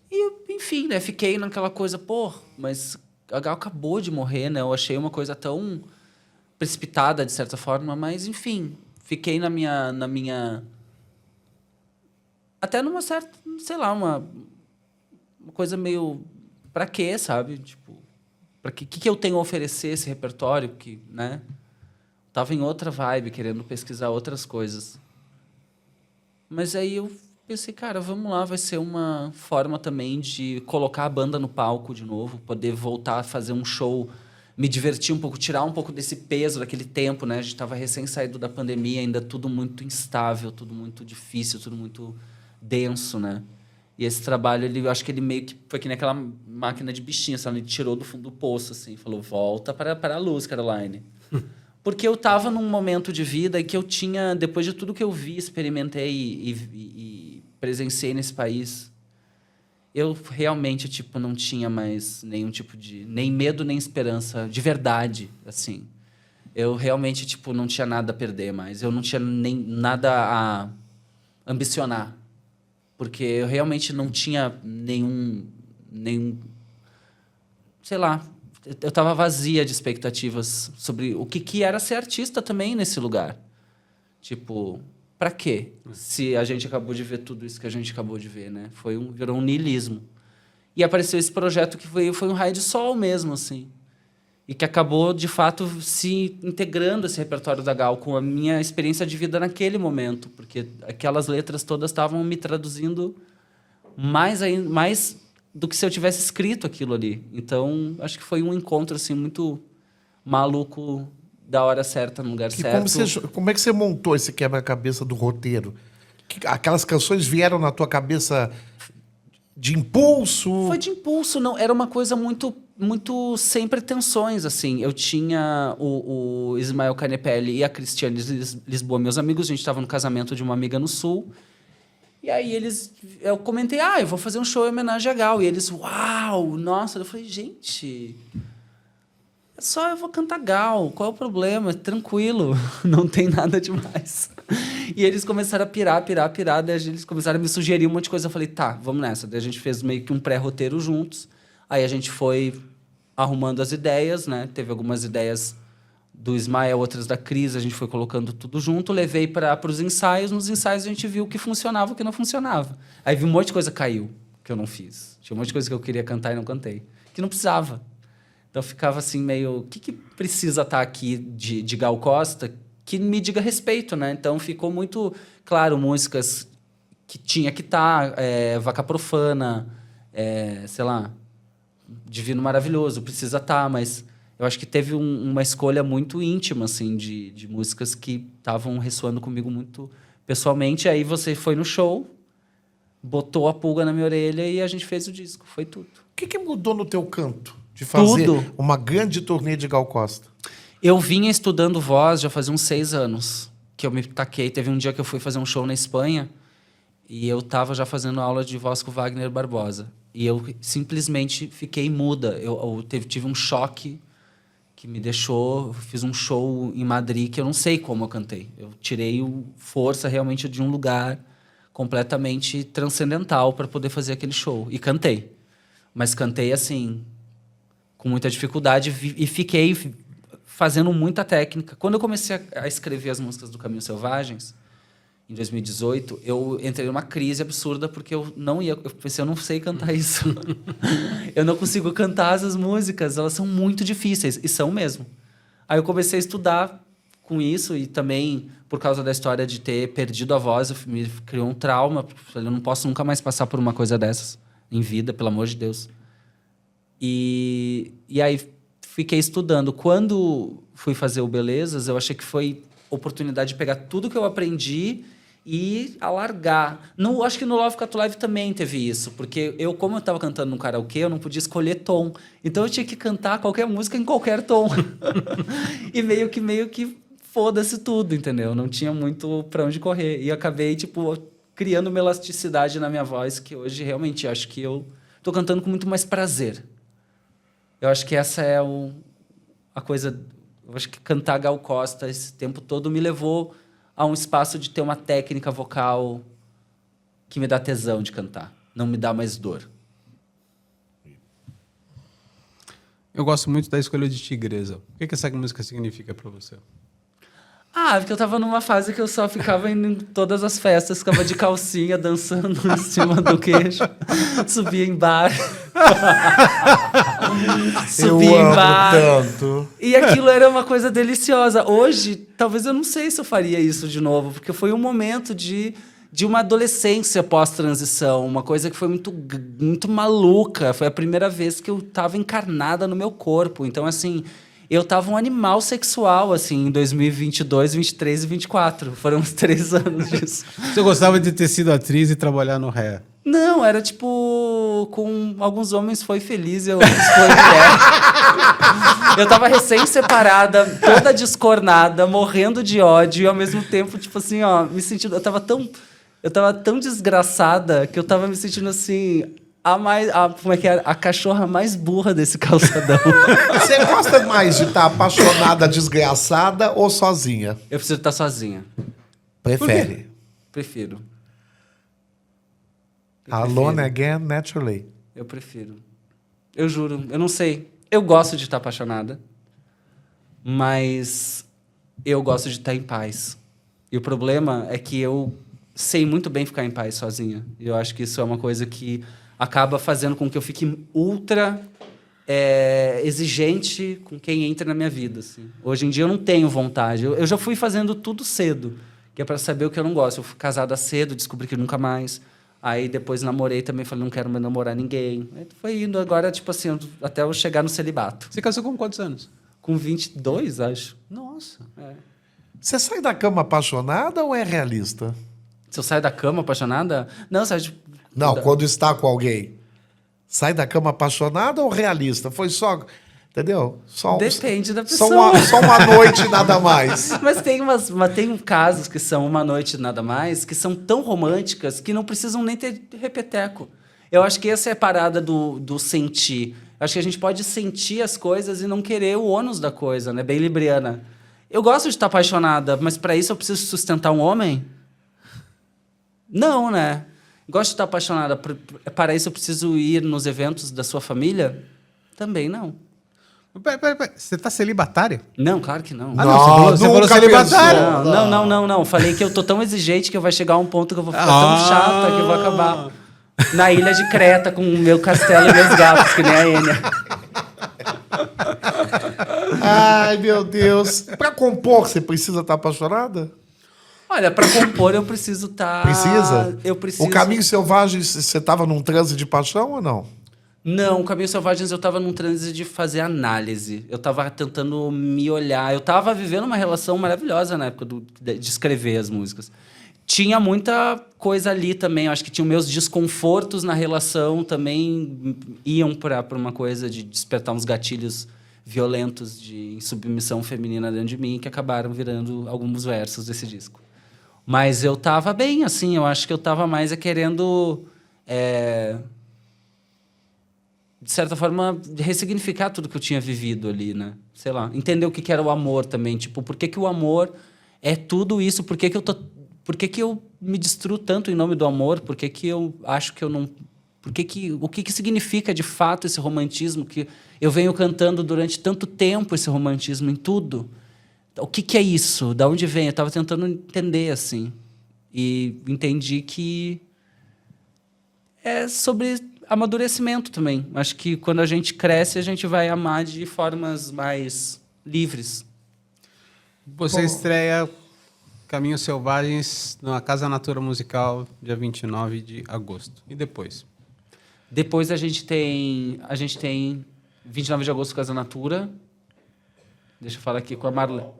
E, enfim, né, fiquei naquela coisa, pô, mas a Gal acabou de morrer, né? Eu achei uma coisa tão precipitada, de certa forma, mas, enfim, fiquei na minha... Até numa certa, sei lá, uma coisa meio... Pra quê, sabe? Tipo, pra que eu tenho a oferecer esse repertório que, né? Tava em outra vibe, querendo pesquisar outras coisas. Mas aí eu pensei, cara, vamos lá, vai ser uma forma também de colocar a banda no palco de novo, poder voltar a fazer um show, me divertir um pouco, tirar um pouco desse peso daquele tempo, né? A gente estava recém saído da pandemia, ainda tudo muito instável, tudo muito difícil, tudo muito denso, né? E esse trabalho, eu acho que ele meio que foi que nem aquela máquina de bichinho, sabe? Ele tirou do fundo do poço, assim, falou, volta para a luz, Caroline. Porque eu estava num momento de vida em que eu tinha, depois de tudo que eu vi, experimentei e presenciei nesse país, eu realmente, tipo, não tinha mais nenhum tipo de... nem medo, nem esperança, de verdade, assim. Eu realmente, tipo, não tinha nada a perder mais. Eu não tinha nem nada a ambicionar. Porque eu realmente não tinha nenhum sei lá, eu estava vazia de expectativas sobre o que era ser artista também nesse lugar. Tipo, para quê? Se a gente acabou de ver tudo isso que a gente acabou de ver, né? Virou um niilismo. E apareceu esse projeto que foi um raio de sol mesmo, assim. E que acabou, de fato, se integrando esse repertório da Gal com a minha experiência de vida naquele momento. Porque aquelas letras todas estavam me traduzindo mais do que se eu tivesse escrito aquilo ali. Então, acho que foi um encontro assim muito maluco, da hora certa, no lugar certo. Como é que você montou esse quebra-cabeça do roteiro? Aquelas canções vieram na tua cabeça de impulso? Foi de impulso, não. Era uma coisa muito sem pretensões, assim. Eu tinha o Ismael Canepelli e a Cristiane Lisboa, meus amigos. A gente estava no casamento de uma amiga no Sul. E aí eu comentei, eu vou fazer um show em homenagem a Gal. E eles, uau, nossa. Eu falei, gente, é só eu vou cantar Gal, qual é o problema? Tranquilo, não tem nada demais. E eles começaram a pirar, daí eles começaram a me sugerir um monte de coisa. Eu falei, tá, vamos nessa. Daí a gente fez meio que um pré-roteiro juntos. Aí a gente foi arrumando as ideias, né? Teve algumas ideias do Ismael, outras da Cris, a gente foi colocando tudo junto, levei para os ensaios, nos ensaios a gente viu o que funcionava e o que não funcionava. Aí vi um monte de coisa caiu, que eu não fiz. Tinha um monte de coisa que eu queria cantar e não cantei, que não precisava. Então ficava assim meio, o que precisa estar aqui de Gal Costa que me diga respeito, né? Então ficou muito claro, músicas que tinha que estar, Vaca Profana, sei lá, Divino Maravilhoso, precisa estar, mas eu acho que teve uma escolha muito íntima, assim, de músicas que estavam ressoando comigo muito pessoalmente. Aí você foi no show, botou a pulga na minha orelha e a gente fez o disco. Foi tudo. O que mudou no teu canto de fazer Tudo. uma grande turnê de Gal Costa? Eu vinha estudando voz já fazia uns 6 anos. que eu me taquei. Teve um dia que eu fui fazer um show na Espanha e eu tava já fazendo aula de voz com o Wagner Barbosa. E eu simplesmente fiquei muda. Eu tive um choque que me deixou... Fiz um show em Madrid que eu não sei como eu cantei. Eu tirei força realmente de um lugar completamente transcendental para poder fazer aquele show. E cantei. Mas cantei, assim, com muita dificuldade e fiquei fazendo muita técnica. Quando eu comecei a escrever as músicas do Caminhos Selvagens, em 2018, eu entrei numa crise absurda porque eu pensei, eu não sei cantar isso. Eu não consigo cantar essas músicas, elas são muito difíceis, e são mesmo. Aí eu comecei a estudar com isso e também, por causa da história de ter perdido a voz, me criou um trauma. Eu não posso nunca mais passar por uma coisa dessas em vida, pelo amor de Deus. E aí fiquei estudando. Quando fui fazer o Belezas, eu achei que foi oportunidade de pegar tudo que eu aprendi e alargar. Acho que no Love Cat Live também teve isso, porque como eu estava cantando no karaokê, eu não podia escolher tom. Então eu tinha que cantar qualquer música em qualquer tom. E meio que foda-se tudo, entendeu? Não tinha muito para onde correr. E acabei, criando uma elasticidade na minha voz que hoje realmente acho que eu tô cantando com muito mais prazer. Eu acho que essa é a coisa... Eu acho que cantar Gal Costa esse tempo todo me levou a um espaço de ter uma técnica vocal que me dá tesão de cantar. Não me dá mais dor. Eu gosto muito da escolha de Tigresa. O que essa música significa para você? Porque eu tava numa fase que eu só ficava indo em todas as festas, ficava de calcinha, dançando em cima do queijo, subia em bar. Subia em bar. Tanto. E aquilo era uma coisa deliciosa. Hoje, talvez eu não sei se eu faria isso de novo, porque foi um momento de uma adolescência pós-transição, uma coisa que foi muito maluca. Foi a primeira vez que eu tava encarnada no meu corpo. Então, assim... Eu tava um animal sexual, assim, em 2022, 23 e 24. Foram uns 3 anos disso. Você gostava de ter sido atriz e trabalhar no Ré? Não, era com alguns homens foi feliz e outros foi mulher. Eu tava recém-separada, toda descornada, morrendo de ódio e ao mesmo tempo, me sentindo... Eu tava tão desgraçada que eu tava me sentindo assim... como é que é? A cachorra mais burra desse calçadão. Você gosta mais de estar apaixonada, desgraçada ou sozinha? Eu preciso estar sozinha. Prefere? Prefiro. Alone again, naturally. Eu prefiro. Eu juro, eu não sei. Eu gosto de estar apaixonada, mas eu gosto de estar em paz. E o problema é que eu sei muito bem ficar em paz sozinha. E eu acho que isso é uma coisa que acaba fazendo com que eu fique ultra exigente com quem entra na minha vida. Assim. Hoje em dia eu não tenho vontade. Eu já fui fazendo tudo cedo, que é para saber o que eu não gosto. Eu fui casada cedo, descobri que nunca mais. Aí depois namorei também, falei, não quero mais namorar ninguém. Aí foi indo agora, até eu chegar no celibato. Você casou com quantos anos? Com 22, acho. Nossa. Você sai da cama apaixonada ou é realista? Se eu saio da cama apaixonada... Não, sai Não, quando está com alguém. Sai da cama apaixonada ou realista? Foi só... Entendeu? Depende da pessoa. Só uma noite, nada mais. Mas tem casos que são uma noite nada mais, que são tão românticas que não precisam nem ter repeteco. Eu acho que essa é a parada do sentir. Eu acho que a gente pode sentir as coisas e não querer o ônus da coisa, né? Bem libriana. Eu gosto de estar apaixonada, mas para isso eu preciso sustentar um homem? Não, né? Gosto de estar apaixonada. Para isso eu preciso ir nos eventos da sua família? Também não. Peraí. Você tá celibatária? Não, claro que não. Você falou celibatária. Não. Falei que eu tô tão exigente que vai chegar um ponto que eu vou ficar tão chata que eu vou acabar na ilha de Creta com o meu castelo e meus gatos, que nem a Enya. Ai, meu Deus. Pra compor, você precisa estar apaixonada? Olha, pra compor eu preciso estar... Precisa? Eu preciso... O Caminho Selvagem, você estava num transe de paixão ou não? Não, o Caminho Selvagens eu tava num transe de fazer análise. Eu tava tentando me olhar. Eu tava vivendo uma relação maravilhosa na época de escrever as músicas. Tinha muita coisa ali também. Eu acho que tinha meus desconfortos na relação também iam para uma coisa de despertar uns gatilhos violentos de insubmissão feminina dentro de mim que acabaram virando alguns versos desse disco. Mas eu tava bem, assim, eu acho que eu tava mais querendo, de certa forma, ressignificar tudo que eu tinha vivido ali, né? Sei lá, entender o que era o amor também, tipo, por que o amor é tudo isso, por que eu me destruo tanto em nome do amor, por que eu acho que eu não... o que significa, de fato, esse romantismo que eu venho cantando durante tanto tempo, esse romantismo em tudo? O que é isso? Da onde vem? Eu estava tentando entender, assim. E entendi que é sobre amadurecimento também. Acho que quando a gente cresce, a gente vai amar de formas mais livres. Você estreia Caminhos Selvagens na Casa Natura Musical, dia 29 de agosto. E depois? Depois a gente tem 29 de agosto, Casa Natura. Deixa eu falar aqui com a Marla.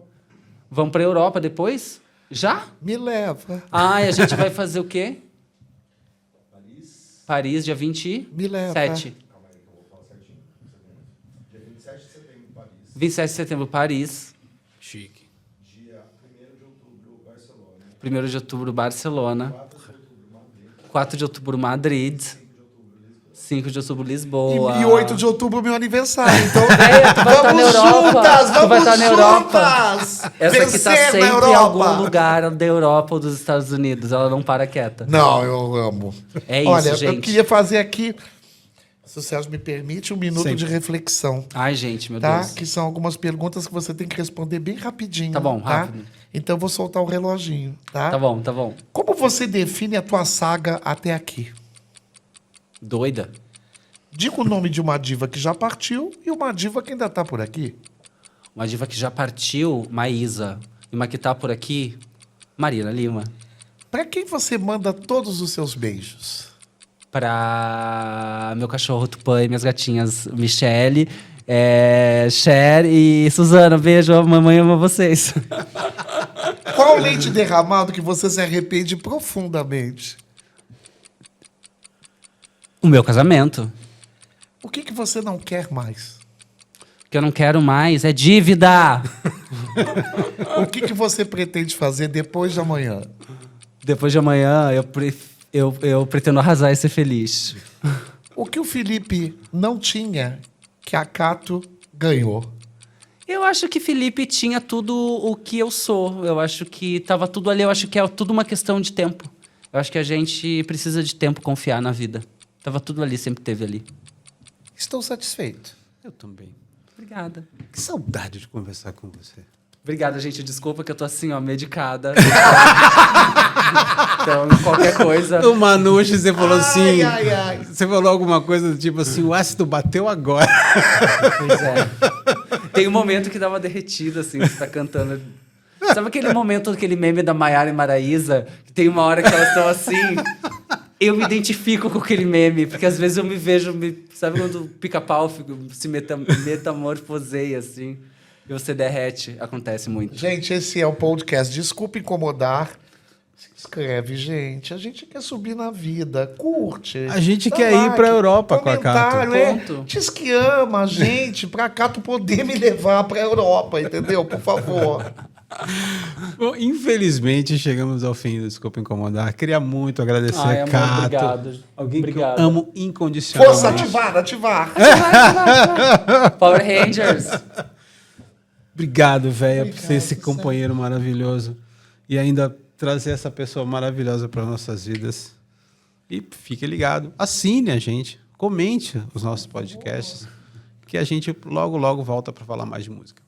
Vamos para a Europa depois? Já? Me leva. Ah, e a gente vai fazer o quê? Paris, dia 27. Me leva. Calma aí que eu vou falar certinho. Dia 27 de setembro, Paris. 27 de setembro, Paris. Chique. Dia 1º de outubro, Barcelona. 1º de outubro, Barcelona. 4 de outubro, Madrid. 5 de outubro, Lisboa. E 8 de outubro, meu aniversário. Então, Tu vai estar na Europa. juntas, Tu vai estar na Europa. juntas. Essa aqui tá Vencer na sempre em Europa. algum lugar da Europa ou dos Estados Unidos. Ela não para quieta. Não, eu amo. É isso, Olha, gente. eu queria fazer aqui, se o Sérgio me permite, um minuto Sempre. de reflexão. Ai, gente, meu Tá? Deus. Que são algumas perguntas que você tem que responder bem rapidinho. Tá bom, tá? rápido. Então eu vou soltar o reloginho, tá? Tá bom, tá bom. Como você define a tua saga até aqui? Doida. Diga o nome de uma diva que já partiu e uma diva que ainda tá por aqui. Uma diva que já partiu, Maísa. E uma que tá por aqui, Marina Lima. Pra quem você manda todos os seus beijos? Pra meu cachorro Tupã e minhas gatinhas Michele, Cher e Suzana. Beijo, a mamãe ama vocês. Qual leite derramado que você se arrepende profundamente? O meu casamento. O que você não quer mais? O que eu não quero mais é dívida. O que você pretende fazer depois de amanhã? Depois de amanhã, eu pretendo arrasar e ser feliz. O que o Felipe não tinha que a Cato ganhou? Eu acho que Felipe tinha tudo o que eu sou. Eu acho que tava tudo ali. Eu acho que é tudo uma questão de tempo. Eu acho que a gente precisa de tempo confiar na vida. Tava tudo ali, sempre teve ali. Estou satisfeito. Eu também. Obrigada. Que saudade de conversar com você. Obrigada, gente. Desculpa que eu tô assim, ó, medicada. Então, qualquer coisa... O Manouche, você falou assim... Ai, ai. Você falou alguma coisa do tipo assim, o ácido bateu agora. Pois é. Tem um momento que dá uma derretida, assim, você tá cantando. Sabe aquele momento, aquele meme da Maiara e Maraísa? Que tem uma hora que elas estão assim... Eu me identifico com aquele meme, porque às vezes eu me vejo... Sabe quando o pica-pau se metamorfoseia, assim? E você derrete. Acontece muito. Gente, esse é o podcast Desculpa Incomodar. Se inscreve, gente. A gente quer subir na vida. Curte. A gente dá quer ir like, pra Europa com a comentário, Cato. Ponto. Diz que ama a gente, pra Cato poder me levar pra Europa, entendeu? Por favor. Bom, infelizmente, chegamos ao fim do Desculpa Incomodar. Queria muito agradecer Ai, a amor, Cato. obrigado. Alguém Obrigado. que eu amo incondicionalmente. Força, ativar. Power Rangers. Obrigado, velho, por ser esse companheiro maravilhoso. E ainda trazer essa pessoa maravilhosa para nossas vidas. E fique ligado. Assine a gente. Comente os nossos podcasts. Que a gente logo, logo volta para falar mais de música.